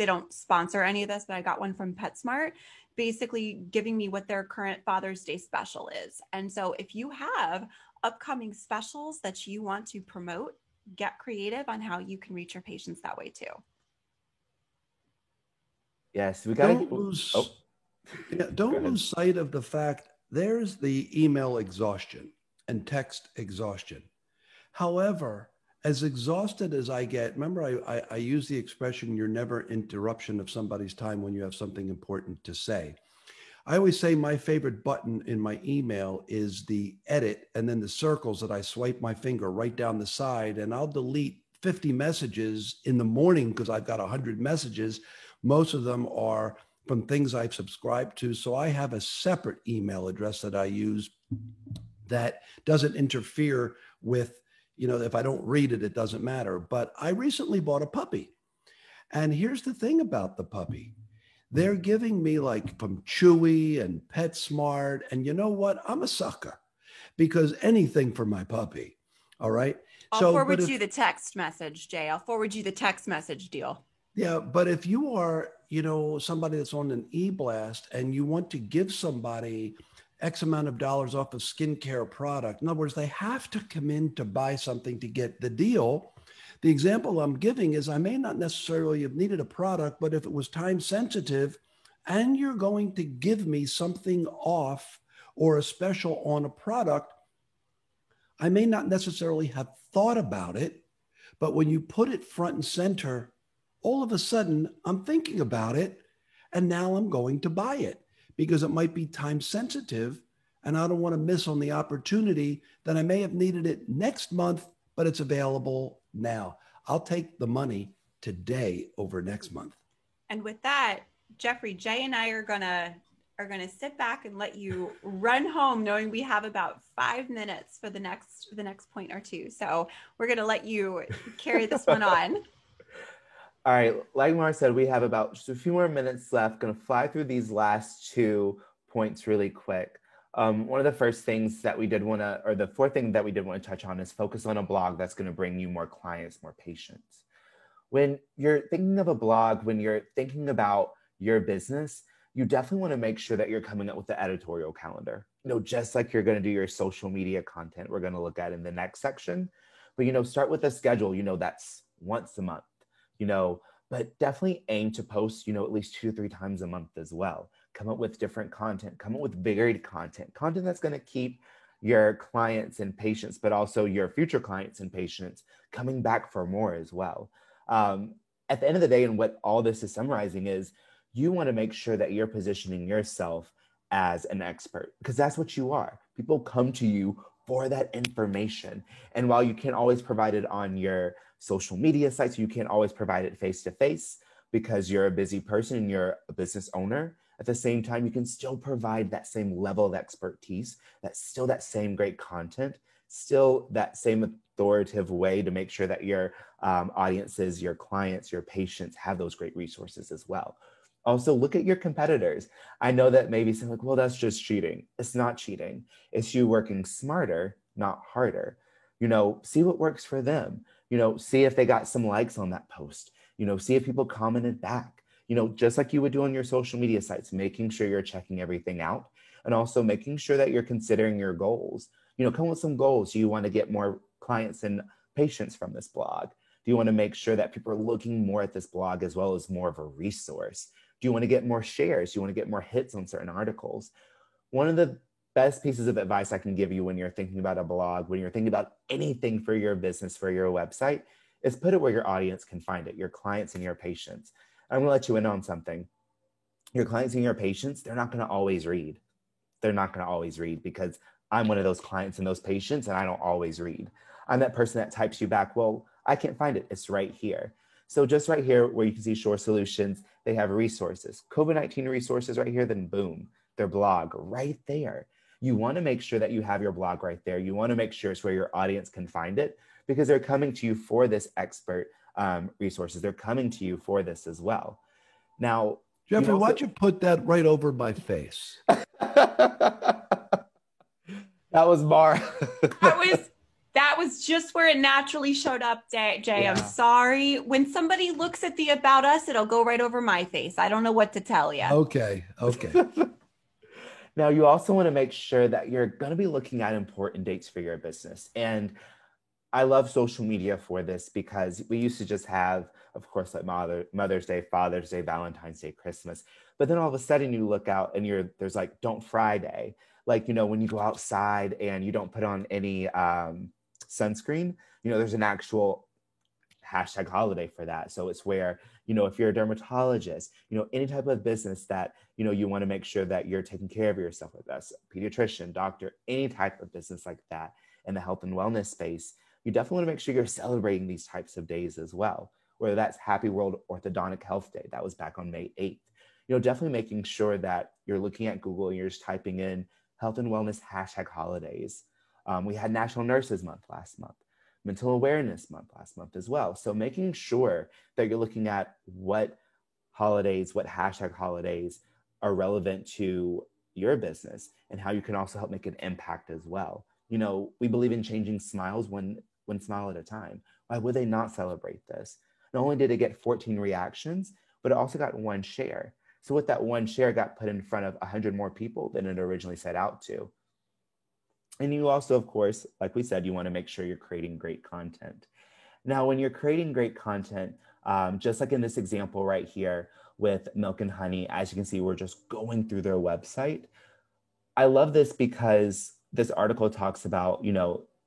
don't sponsor any of this, but I got one from PetSmart, basically giving me what their current Father's Day special is. And so if you have upcoming specials that you want to promote, get creative on how you can reach your patients that way too. Yes, we got to lose sight of the fact there's the email exhaustion and text exhaustion. However, as exhausted as I get, remember I use the expression, you're never interruption of somebody's time when you have something important to say. I always say my favorite button in my email is the edit and then the circles that I swipe my finger right down the side, and I'll delete 50 messages in the morning because I've got 100 messages. Most of them are from things I've subscribed to. So I have a separate email address that I use that doesn't interfere with, if I don't read it, it doesn't matter. But I recently bought a puppy. And here's the thing about the puppy. They're giving me like from Chewy and PetSmart. And you know what? I'm a sucker because anything for my puppy. All right. I'll forward you the text message, Jay. I'll forward you the text message deal. Yeah, but if you are, somebody that's on an e-blast and you want to give somebody X amount of dollars off a skincare product, in other words, they have to come in to buy something to get the deal. The example I'm giving is I may not necessarily have needed a product, but if it was time sensitive and you're going to give me something off or a special on a product, I may not necessarily have thought about it, but when you put it front and center, all of a sudden I'm thinking about it and now I'm going to buy it because it might be time sensitive and I don't want to miss on the opportunity that I may have needed it next month, but it's available now. I'll take the money today over next month. And with that, Jeffrey, Jay and I are gonna sit back and let you run home, knowing we have about 5 minutes for the next point or two. So we're gonna let you carry this one on. All right, like Mara said, we have about just a few more minutes left. Going to fly through these last 2 points really quick. One of the first things that we did want to, or the fourth thing that we did want to touch on is focus on a blog that's going to bring you more clients, more patients. When you're thinking of a blog, when you're thinking about your business, you definitely want to make sure that you're coming up with the editorial calendar. Just like you're going to do your social media content, we're going to look at in the next section. But, start with a schedule, that's once a month. But definitely aim to post, at least 2 to 3 times a month as well. Come up with different content, come up with varied content that's going to keep your clients and patients, but also your future clients and patients coming back for more as well. At the end of the day, and what all this is summarizing is, you want to make sure that you're positioning yourself as an expert, because that's what you are. People come to you for that information. And while you can't always provide it on your social media sites, you can't always provide it face-to-face because you're a busy person and you're a business owner. At the same time, you can still provide that same level of expertise, that same great content still that same authoritative way to make sure that your audiences, your clients, your patients have those great resources as well. Also, look at your competitors. I know that maybe some like, well, that's just cheating. It's not cheating. It's you working smarter, not harder. See what works for them. See if they got some likes on that post. See if people commented back. Just like you would do on your social media sites, making sure you're checking everything out, and also making sure that you're considering your goals. Come with some goals. Do you want to get more clients and patients from this blog? Do you want to make sure that people are looking more at this blog as well as more of a resource? Do you want to get more shares? Do you want to get more hits on certain articles? One of the best pieces of advice I can give you when you're thinking about a blog, when you're thinking about anything for your business, for your website, is put it where your audience can find it, your clients and your patients. I'm going to let you in on something. Your clients and your patients, they're not going to always read. They're not going to always read because I'm one of those clients and those patients, and I don't always read. I'm that person that types you back, well, I can't find it. It's right here. So just right here where you can see Shore Solutions, they have resources, COVID-19 resources right here, then boom, their blog right there. You want to make sure that you have your blog right there. You want to make sure it's where your audience can find it because they're coming to you for this expert resources. They're coming to you for this as well. Now, Jeffrey, why'd you put that right over my face? That was Mara. That was just where it naturally showed up, Jay. Yeah. I'm sorry. When somebody looks at the About Us, it'll go right over my face. I don't know what to tell you. Okay. Now, you also want to make sure that you're going to be looking at important dates for your business. And I love social media for this because we used to just have, of course, like Mother's Day, Father's Day, Valentine's Day, Christmas. But then all of a sudden you look out and there's like Don't Friday. Like, when you go outside and you don't put on any sunscreen, there's an actual hashtag holiday for that. So it's where, if you're a dermatologist, any type of business that, you want to make sure that you're taking care of yourself with us, pediatrician, doctor, any type of business like that in the health and wellness space, you definitely want to make sure you're celebrating these types of days as well, whether that's Happy World Orthodontic Health Day. That was back on May 8th. Definitely making sure that you're looking at Google and you're just typing in health and wellness hashtag holidays. We had National Nurses Month last month, Mental Awareness Month last month as well. So making sure that you're looking at what holidays, what hashtag holidays are relevant to your business and how you can also help make an impact as well. We believe in changing smiles one smile at a time. Why would they not celebrate this? Not only did it get 14 reactions, but it also got 1 share. So with that 1 share got put in front of 100 more people than it originally set out to. And you also, of course, like we said, you want to make sure you're creating great content. Now, when you're creating great content, just like in this example right here with Milk and Honey, as you can see, we're just going through their website. I love this because this article talks about,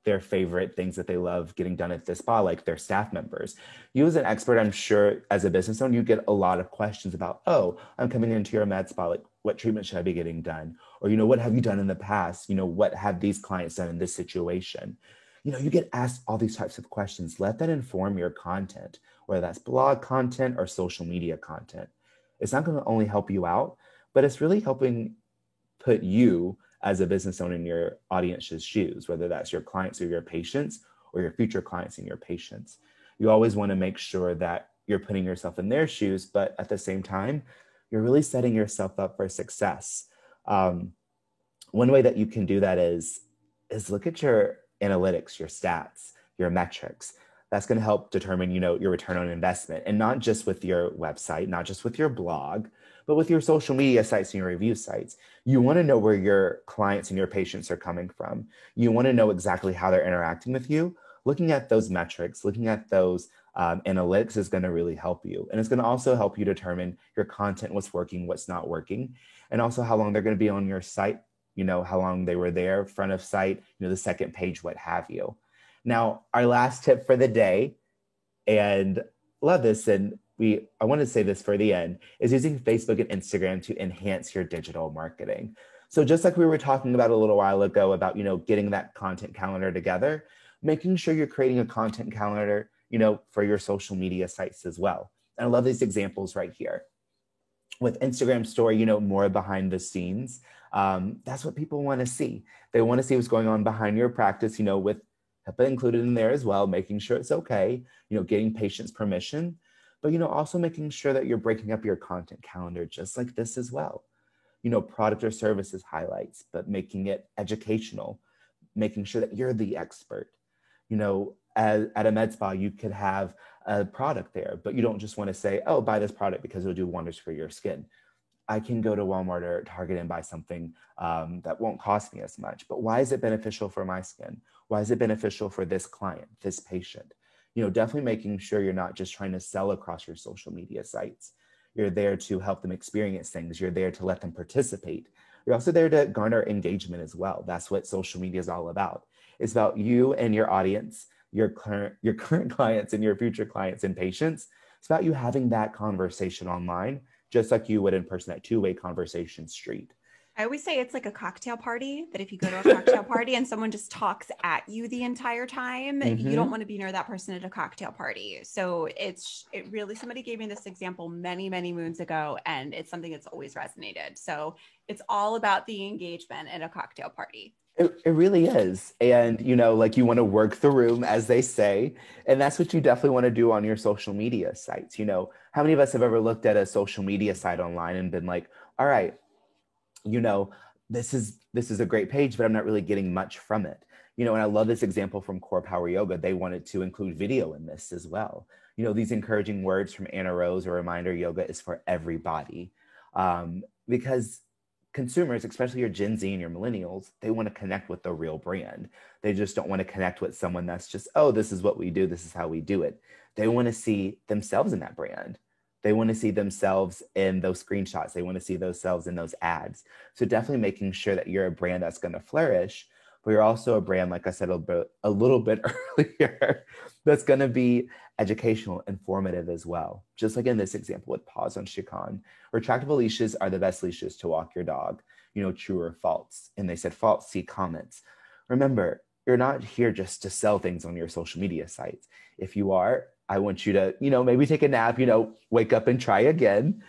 their favorite things that they love getting done at the spa, like their staff members. You as an expert, I'm sure as a business owner, you get a lot of questions about, oh, I'm coming into your med spa, like what treatment should I be getting done? Or, what have you done in the past? What have these clients done in this situation? You get asked all these types of questions. Let that inform your content, whether that's blog content or social media content. It's not going to only help you out, but it's really helping put you as a business owner in your audience's shoes, whether that's your clients or your patients or your future clients and your patients. You always want to make sure that you're putting yourself in their shoes, but at the same time, you're really setting yourself up for success. One way that you can do that is look at your analytics, your stats, your metrics. That's going to help determine, your return on investment, and not just with your website, not just with your blog, but with your social media sites and your review sites. You want to know where your clients and your patients are coming from. You want to know exactly how they're interacting with you. Looking at those metrics, looking at those analytics is going to really help you. And it's going to also help you determine your content, what's working, what's not working, and also how long they're going to be on your site, how long they were there, front of site, the second page, what have you. Now, our last tip for the day, and love this, and I want to say this for the end, is using Facebook and Instagram to enhance your digital marketing. So just like we were talking about a little while ago about, getting that content calendar together, making sure you're creating a content calendar, for your social media sites as well. And I love these examples right here. with Instagram story, more behind the scenes. That's what people want to see. They want to see what's going on behind your practice, with HIPAA included in there as well, making sure it's okay, getting patients permission, but, also making sure that you're breaking up your content calendar just like this as well. Product or services highlights, but making it educational, making sure that you're the expert. At a med spa, you could have a product there, but you don't just want to say, oh, buy this product because it'll do wonders for your skin. I can go to Walmart or Target and buy something that won't cost me as much. But why is it beneficial for my skin? Why is it beneficial for this client, this patient? Definitely making sure you're not just trying to sell across your social media sites. You're there to help them experience things. You're there to let them participate. You're also there to garner engagement as well. That's what social media is all about. It's about you and your audience, your current clients and your future clients and patients. It's about you having that conversation online, just like you would in person, that two-way conversation street. I always say it's like a cocktail party, that if you go to a cocktail party and someone just talks at you the entire time, you don't want to be near that person at a cocktail party. So it really, somebody gave me this example many, many moons ago, and it's something that's always resonated. So it's all about the engagement at a cocktail party. It really is. And, you want to work the room, as they say. And that's what you definitely want to do on your social media sites. How many of us have ever looked at a social media site online and been like, all right, this is a great page, but I'm not really getting much from it. And I love this example from Core Power Yoga. They wanted to include video in this as well. These encouraging words from Anna Rose, a reminder yoga is for everybody. Because consumers, especially your Gen Z and your millennials, they want to connect with the real brand. They just don't want to connect with someone that's just, oh, this is what we do. This is how we do it. They want to see themselves in that brand. They want to see themselves in those screenshots. They want to see themselves in those ads. So definitely making sure that you're a brand that's going to flourish, but you're also a brand, like I said a little bit earlier, that's going to be educational, informative as well. Just like in this example with Paws on Chikan. Retractable leashes are the best leashes to walk your dog, true or false. And they said false, see comments. Remember, you're not here just to sell things on your social media sites. If you are, I want you to, maybe take a nap, wake up and try again,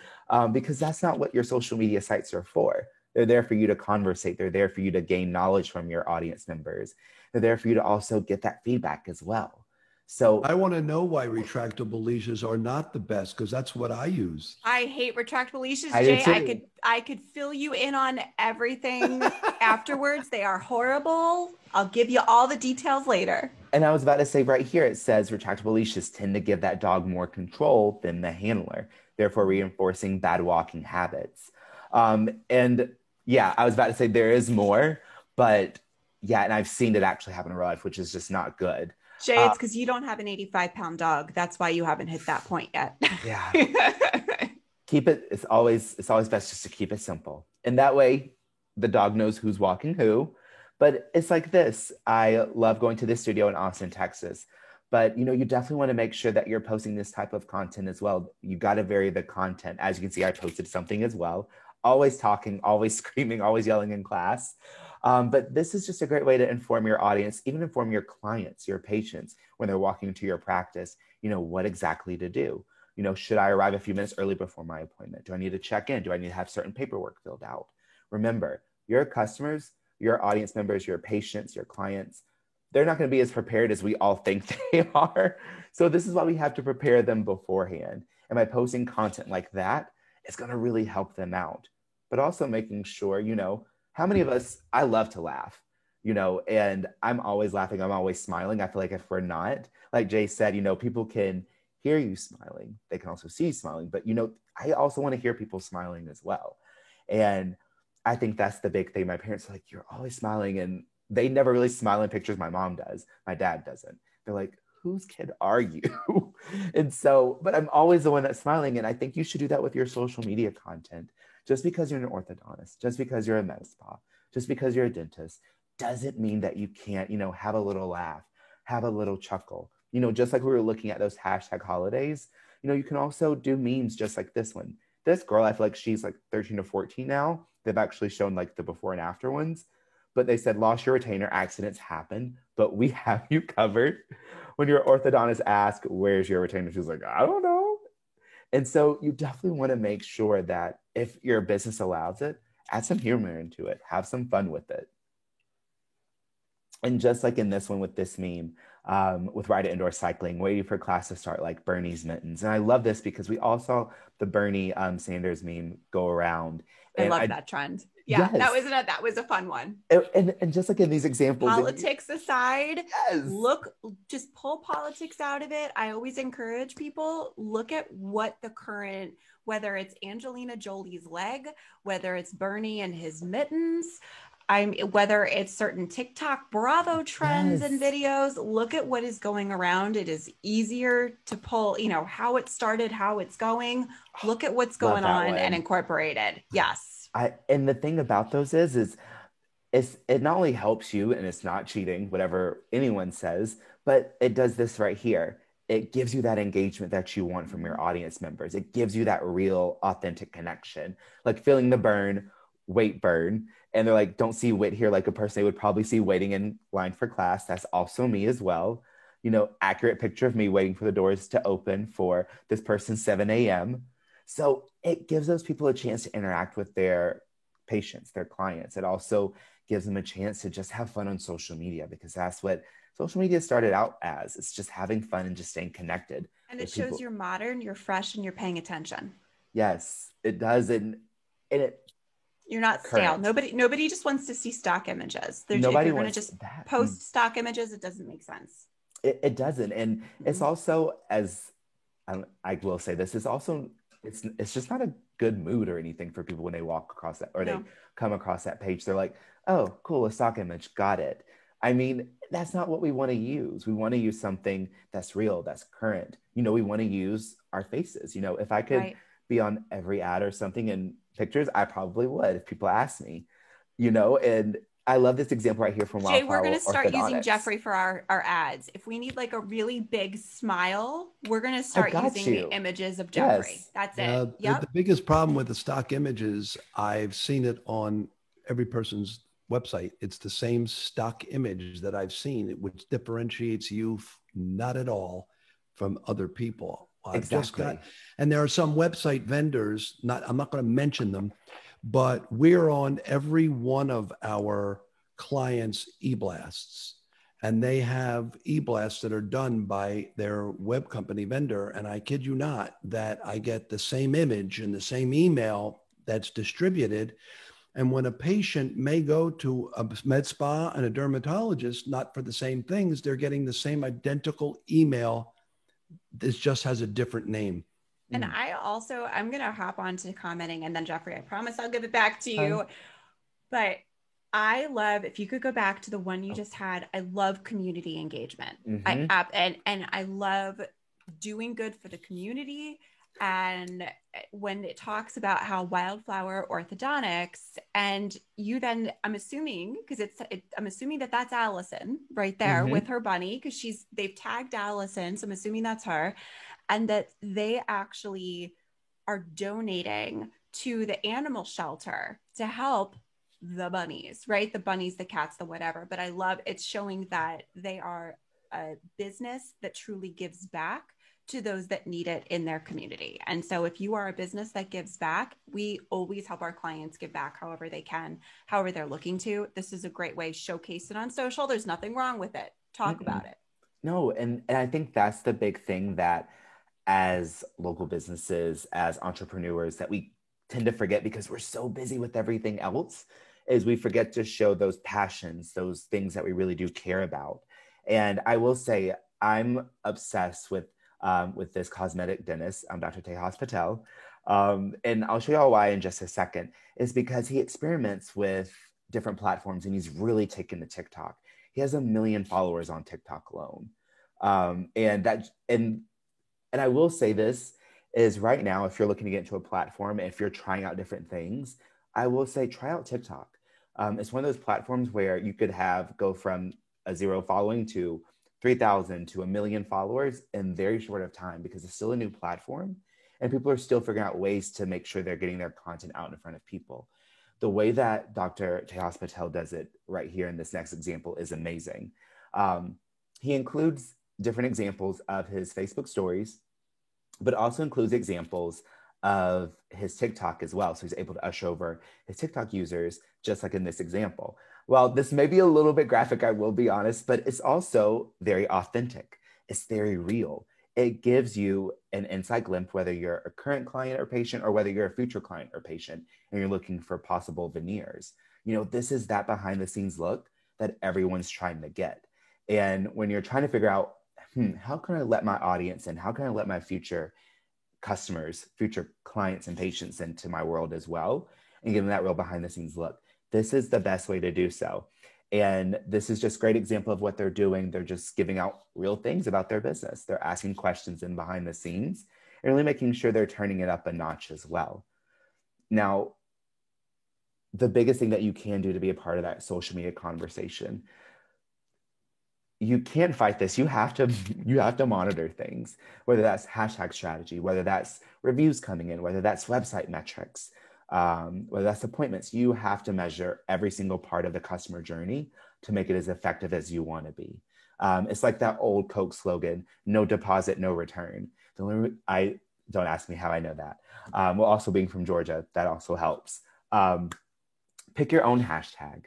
because that's not what your social media sites are for. They're there for you to conversate. They're there for you to gain knowledge from your audience members. They're there for you to also get that feedback as well. So I want to know why retractable leashes are not the best, because that's what I use. I hate retractable leashes, Jay. I could fill you in on everything afterwards. They are horrible. I'll give you all the details later. And I was about to say right here, it says retractable leashes tend to give that dog more control than the handler, therefore reinforcing bad walking habits. And yeah, I was about to say there is more, but yeah, and I've seen it actually happen in real life, which is just not good. Jay, it's because you don't have an 85-pound dog. That's why you haven't hit that point yet. Yeah. It's always best just to keep it simple. And that way the dog knows who's walking who. But it's like this. I love going to this studio in Austin, Texas. But, you definitely want to make sure that you're posting this type of content as well. You got to vary the content. As you can see, I posted something as well. Always talking, always screaming, always yelling in class. But this is just a great way to inform your audience, even inform your clients, your patients, when they're walking into your practice, what exactly to do. Should I arrive a few minutes early before my appointment? Do I need to check in? Do I need to have certain paperwork filled out? Remember, your customers, your audience members, your patients, your clients, they're not going to be as prepared as we all think they are. So this is why we have to prepare them beforehand. And by posting content like that, it's going to really help them out. But also making sure, how many of us, I love to laugh, and I'm always laughing. I'm always smiling. I feel like if we're not, like Jay said, people can hear you smiling. They can also see you smiling, but, I also want to hear people smiling as well. And I think that's the big thing. My parents are like, you're always smiling. And they never really smile in pictures. My mom does. My dad doesn't. They're like, whose kid are you? And so, but I'm always the one that's smiling. And I think you should do that with your social media content. Just because you're an orthodontist, just because you're a med spa, just because you're a dentist, doesn't mean that you can't, have a little laugh, have a little chuckle. Just like we were looking at those hashtag holidays, you can also do memes just like this one. This girl, I feel like she's like 13 to 14 now. They've actually shown like the before and after ones, but they said, lost your retainer, accidents happen, but we have you covered. When your orthodontist asks, where's your retainer? She's like, I don't know. And so you definitely want to make sure that if your business allows it, add some humor into it, have some fun with it. And just like in this one with this meme, with Ride It Indoor Cycling, waiting for class to start, like Bernie's mittens. And I love this because we all saw the Bernie Sanders meme go around. I And love that trend. Yeah, yes. that was a fun one. And just like in these examples, politics aside, yes. just pull politics out of it. I always encourage people, look at what the current, whether it's Angelina Jolie's leg, whether it's Bernie and his mittens, whether it's certain TikTok Bravo trends and videos, look at what is going around. It is easier to pull, how it started, how it's going. Look at what's going on and incorporate it. Yes. And the thing about those is it not only helps you, and it's not cheating, whatever anyone says, but it does this right here. It gives you that engagement that you want from your audience members. It gives you that real, authentic connection, like feeling the burn, weight burn. And they're like, don't see Whit here like a person they would probably see waiting in line for class. That's also me as well. Accurate picture of me waiting for the doors to open for this person's 7 a.m. So it gives those people a chance to interact with their patients, their clients. It also gives them a chance to just have fun on social media, because that's what social media started out as. It's just having fun and just staying connected. And it shows you're modern, you're fresh, and you're paying attention. Yes, it does. And you're not stale. Nobody just wants to see stock images. If you're going to just post stock images, it doesn't make sense. It doesn't. And it's also, as I will say this, is also, it's just not a good mood or anything for people when they walk across that, or they come across that page. They're like, oh, cool, a stock image, got it. I mean, that's not what we want to use. We want to use something that's real, that's current. We want to use our faces. If I could be on every ad or something in pictures, I probably would if people ask me, and I love this example right here from Jay, we're going to start using Jeffrey for our ads. If we need like a really big smile, we're going to start using the images of Jeffrey. Yes. That's it. The biggest problem with the stock images, I've seen it on every person's website. It's the same stock image that I've seen, which differentiates you not at all from other people. Exactly. And there are some website vendors, I'm not going to mention them, but we're on every one of our clients' e-blasts, and they have e-blasts that are done by their web company vendor. And I kid you not, that I get the same image and the same email that's distributed. And when a patient may go to a med spa and a dermatologist, not for the same things, they're getting the same identical email. This just has a different name. And I'm going to hop on to commenting, and then Jeffrey, I promise I'll give it back to you. But I love, if you could go back to the one you just had, I love community engagement. And I love doing good for the community. And when it talks about how Wildflower Orthodontics, and you then, I'm assuming, because I'm assuming that that's Allison right there with her bunny, because they've tagged Allison. So I'm assuming that's her, and that they actually are donating to the animal shelter to help the bunnies, right? The bunnies, the cats, the whatever. But I love it's showing that they are a business that truly gives back to those that need it in their community. And so if you are a business that gives back, we always help our clients give back however they can, however they're looking to. This is a great way. Showcase it on social. There's nothing wrong with it. Talk about it. No, and I think that's the big thing that as local businesses, as entrepreneurs, that we tend to forget because we're so busy with everything else, is we forget to show those passions, those things that we really do care about. And I will say, I'm obsessed with this cosmetic dentist, Dr. Tejas Patel. And I'll show you all why in just a second. Is because he experiments with different platforms, and he's really taken to TikTok. He has 1 million followers on TikTok alone. And I will say this is right now, if you're looking to get into a platform, if you're trying out different things, I will say, try out TikTok. It's one of those platforms where you could go from a 0 following to 3,000 to 1 million followers in very short of time, because it's still a new platform and people are still figuring out ways to make sure they're getting their content out in front of people. The way that Dr. Tejas Patel does it right here in this next example is amazing. He includes different examples of his Facebook stories but also includes examples of his TikTok as well. So he's able to usher over his TikTok users, just like in this example. Well, this may be a little bit graphic, I will be honest, but it's also very authentic. It's very real. It gives you an inside glimpse, whether you're a current client or patient, or whether you're a future client or patient, and you're looking for possible veneers. This is that behind the scenes look that everyone's trying to get. And when you're trying to figure out, how can I let my audience in? How can I let my future customers, future clients and patients into my world as well, and give them that real behind the scenes look? This is the best way to do so. And this is just a great example of what they're doing. They're just giving out real things about their business. They're asking questions in behind the scenes and really making sure they're turning it up a notch as well. Now, the biggest thing that you can do to be a part of that social media conversation, you can't fight this. You have to monitor things, whether that's hashtag strategy, whether that's reviews coming in, whether that's website metrics, whether that's appointments. You have to measure every single part of the customer journey to make it as effective as you want to be. It's like that old Coke slogan, no deposit, no return. Don't ask me how I know that. Well, also being from Georgia, that also helps. Pick your own hashtag.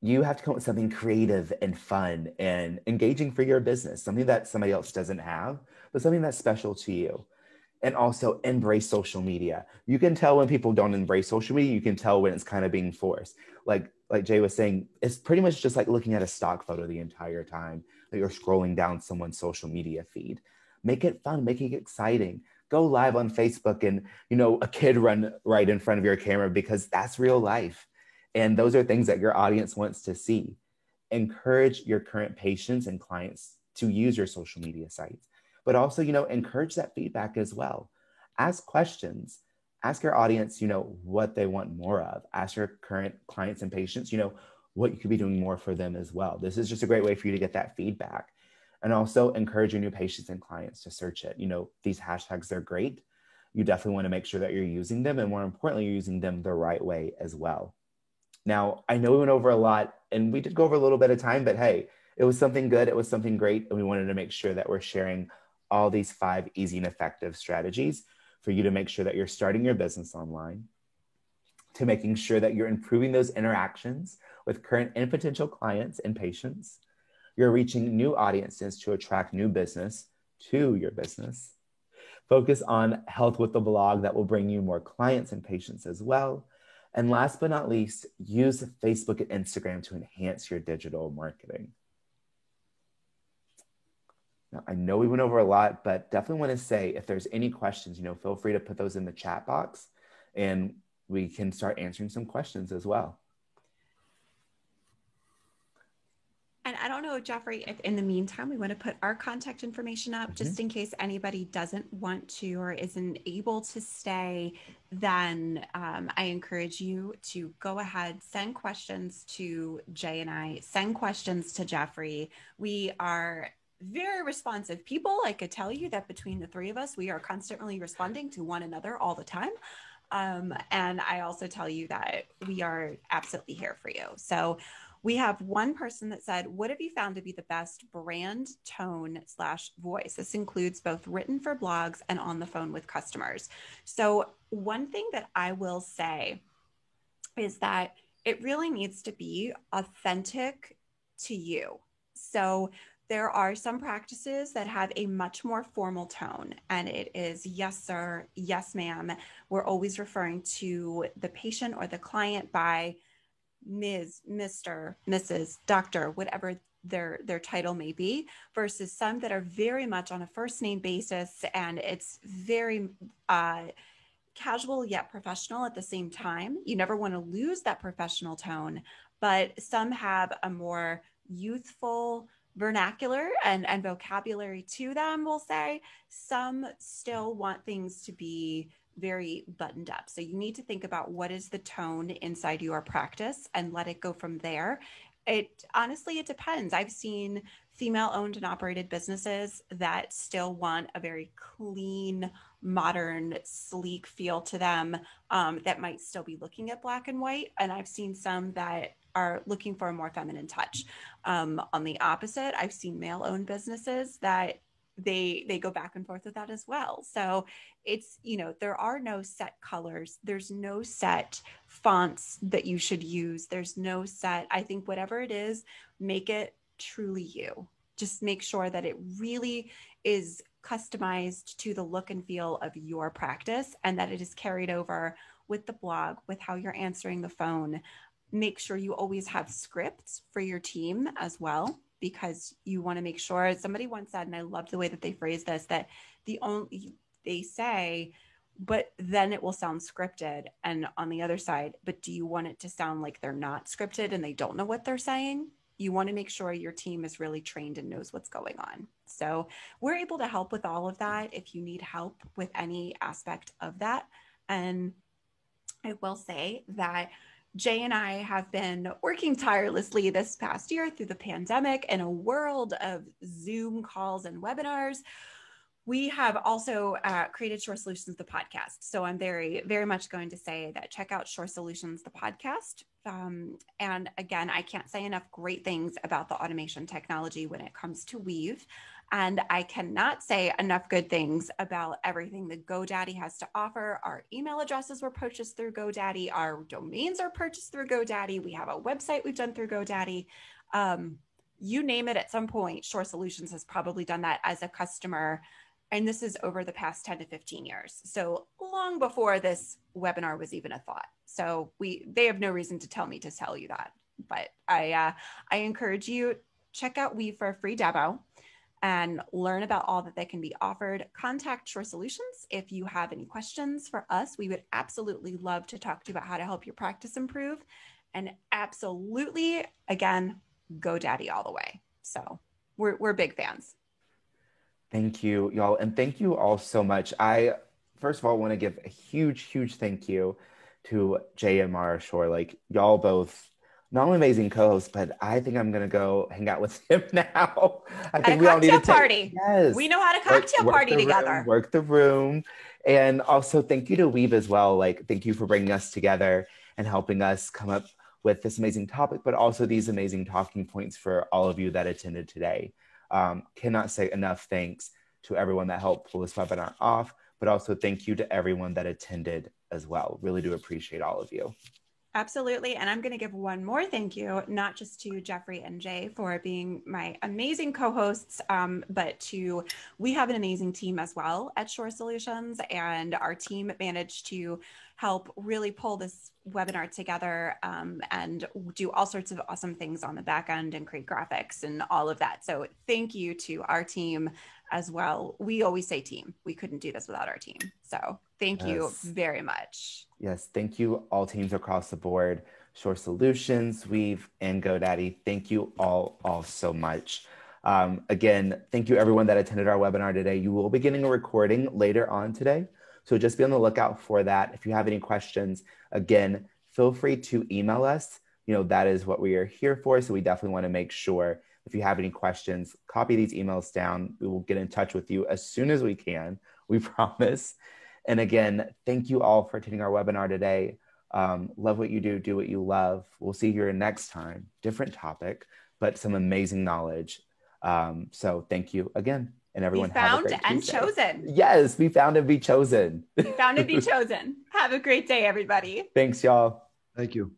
You have to come up with something creative and fun and engaging for your business, something that somebody else doesn't have, but something that's special to you. And also embrace social media. You can tell when people don't embrace social media. You can tell when it's kind of being forced. Like Jay was saying, it's pretty much just like looking at a stock photo the entire time that you're scrolling down someone's social media feed. Make it fun, make it exciting. Go live on Facebook and, a kid run right in front of your camera, because that's real life. And those are things that your audience wants to see. Encourage your current patients and clients to use your social media sites, but also, encourage that feedback as well. Ask questions. Ask your audience, what they want more of. Ask your current clients and patients, what you could be doing more for them as well. This is just a great way for you to get that feedback. And also encourage your new patients and clients to search it. These hashtags are great. You definitely want to make sure that you're using them, and more importantly, you're using them the right way as well. Now, I know we went over a lot, and we did go over a little bit of time, but hey, it was something good. It was something great. And we wanted to make sure that we're sharing all these 5 easy and effective strategies for you to make sure that you're starting your business online, to making sure that you're improving those interactions with current and potential clients and patients. You're reaching new audiences to attract new business to your business. Focus on health with the blog that will bring you more clients and patients as well. And last but not least, use Facebook and Instagram to enhance your digital marketing. Now, I know we went over a lot, but definitely want to say, if there's any questions, feel free to put those in the chat box, and we can start answering some questions as well. And I don't know, Jeffrey, if in the meantime, we want to put our contact information up just in case anybody doesn't want to or isn't able to stay, then I encourage you to go ahead, send questions to Jay and I, send questions to Jeffrey. We are very responsive people. I could tell you that between the 3 of us, we are constantly responding to one another all the time. And I also tell you that we are absolutely here for you. So we have one person that said, what have you found to be the best brand tone / voice? This includes both written for blogs and on the phone with customers. So one thing that I will say is that it really needs to be authentic to you. So there are some practices that have a much more formal tone, and it is yes, sir, yes, ma'am. We're always referring to the patient or the client by Ms., Mr., Mrs., Doctor, whatever their title may be, versus some that are very much on a first name basis, and it's very casual yet professional at the same time. You never want to lose that professional tone, but some have a more youthful vernacular and vocabulary to them, we'll say. Some still want things to be very buttoned up. So you need to think about what is the tone inside your practice and let it go from there. It honestly, it depends. I've seen female owned and operated businesses that still want a very clean, modern, sleek feel to them, that might still be looking at black and white. And I've seen some that are looking for a more feminine touch. On the opposite, I've seen male owned businesses that they go back and forth with that as well. So it's, there are no set colors. There's no set fonts that you should use. There's no set, I think whatever it is, make it truly you. Just make sure that it really is customized to the look and feel of your practice, and that it is carried over with the blog, with how you're answering the phone. Make sure you always have scripts for your team as well, because you want to make sure, somebody once said, and I love the way that they phrase this, that they say, but then it will sound scripted. And on the other side, but do you want it to sound like they're not scripted and they don't know what they're saying? You want to make sure your team is really trained and knows what's going on. So we're able to help with all of that if you need help with any aspect of that. And I will say that Jay and I have been working tirelessly this past year through the pandemic in a world of Zoom calls and webinars. We have also created Shore Solutions, the podcast. So I'm very, very much going to say that check out Shore Solutions, the podcast. And again, I can't say enough great things about the automation technology when it comes to Weave. And I cannot say enough good things about everything that GoDaddy has to offer. Our email addresses were purchased through GoDaddy. Our domains are purchased through GoDaddy. We have a website we've done through GoDaddy. You name it, at some point, Shore Solutions has probably done that as a customer. And this is over the past 10 to 15 years. So long before this webinar was even a thought. So they have no reason to tell me to tell you that. But I encourage you, check out Weave for a free demo and learn about all that can be offered. Contact Shore Solutions if you have any questions for us. We would absolutely love to talk to you about how to help your practice improve. And absolutely, again, GoDaddy all the way. So we're big fans. Thank you, y'all. And thank you all so much. I, first of all, want to give a huge, huge thank you to Jay and Mara Shore. Like, y'all both, not only amazing co-hosts, but I think I'm going to go hang out with him now. I think we all need to party. Yes. We know how to cocktail party together. Work the room. And also thank you to Weave as well. Like, thank you for bringing us together and helping us come up with this amazing topic, but also these amazing talking points for all of you that attended today. Cannot say enough thanks to everyone that helped pull this webinar off, but also thank you to everyone that attended as well. Really do appreciate all of you. Absolutely. And I'm going to give one more thank you, not just to Jeffrey and Jay for being my amazing co-hosts, but we have an amazing team as well at Shore Solutions, and our team managed to help really pull this webinar together and do all sorts of awesome things on the back end and create graphics and all of that. So thank you to our team as well. We always say team. We couldn't do this without our team. So thank you very much. Yes, thank you all teams across the board, Shore Solutions, Weave, and GoDaddy. Thank you all so much. Again, thank you everyone that attended our webinar today. You will be getting a recording later on today, so just be on the lookout for that. If you have any questions, again, feel free to email us. That is what we are here for, so we definitely want to make sure if you have any questions, copy these emails down. We will get in touch with you as soon as we can, we promise. And again, thank you all for attending our webinar today. Love what you do what you love. We'll see you here next time. Different topic, but some amazing knowledge. So thank you again. And everyone have a great Tuesday. Chosen. Yes, be found and be chosen. Be found and be chosen. Have a great day, everybody. Thanks, y'all. Thank you.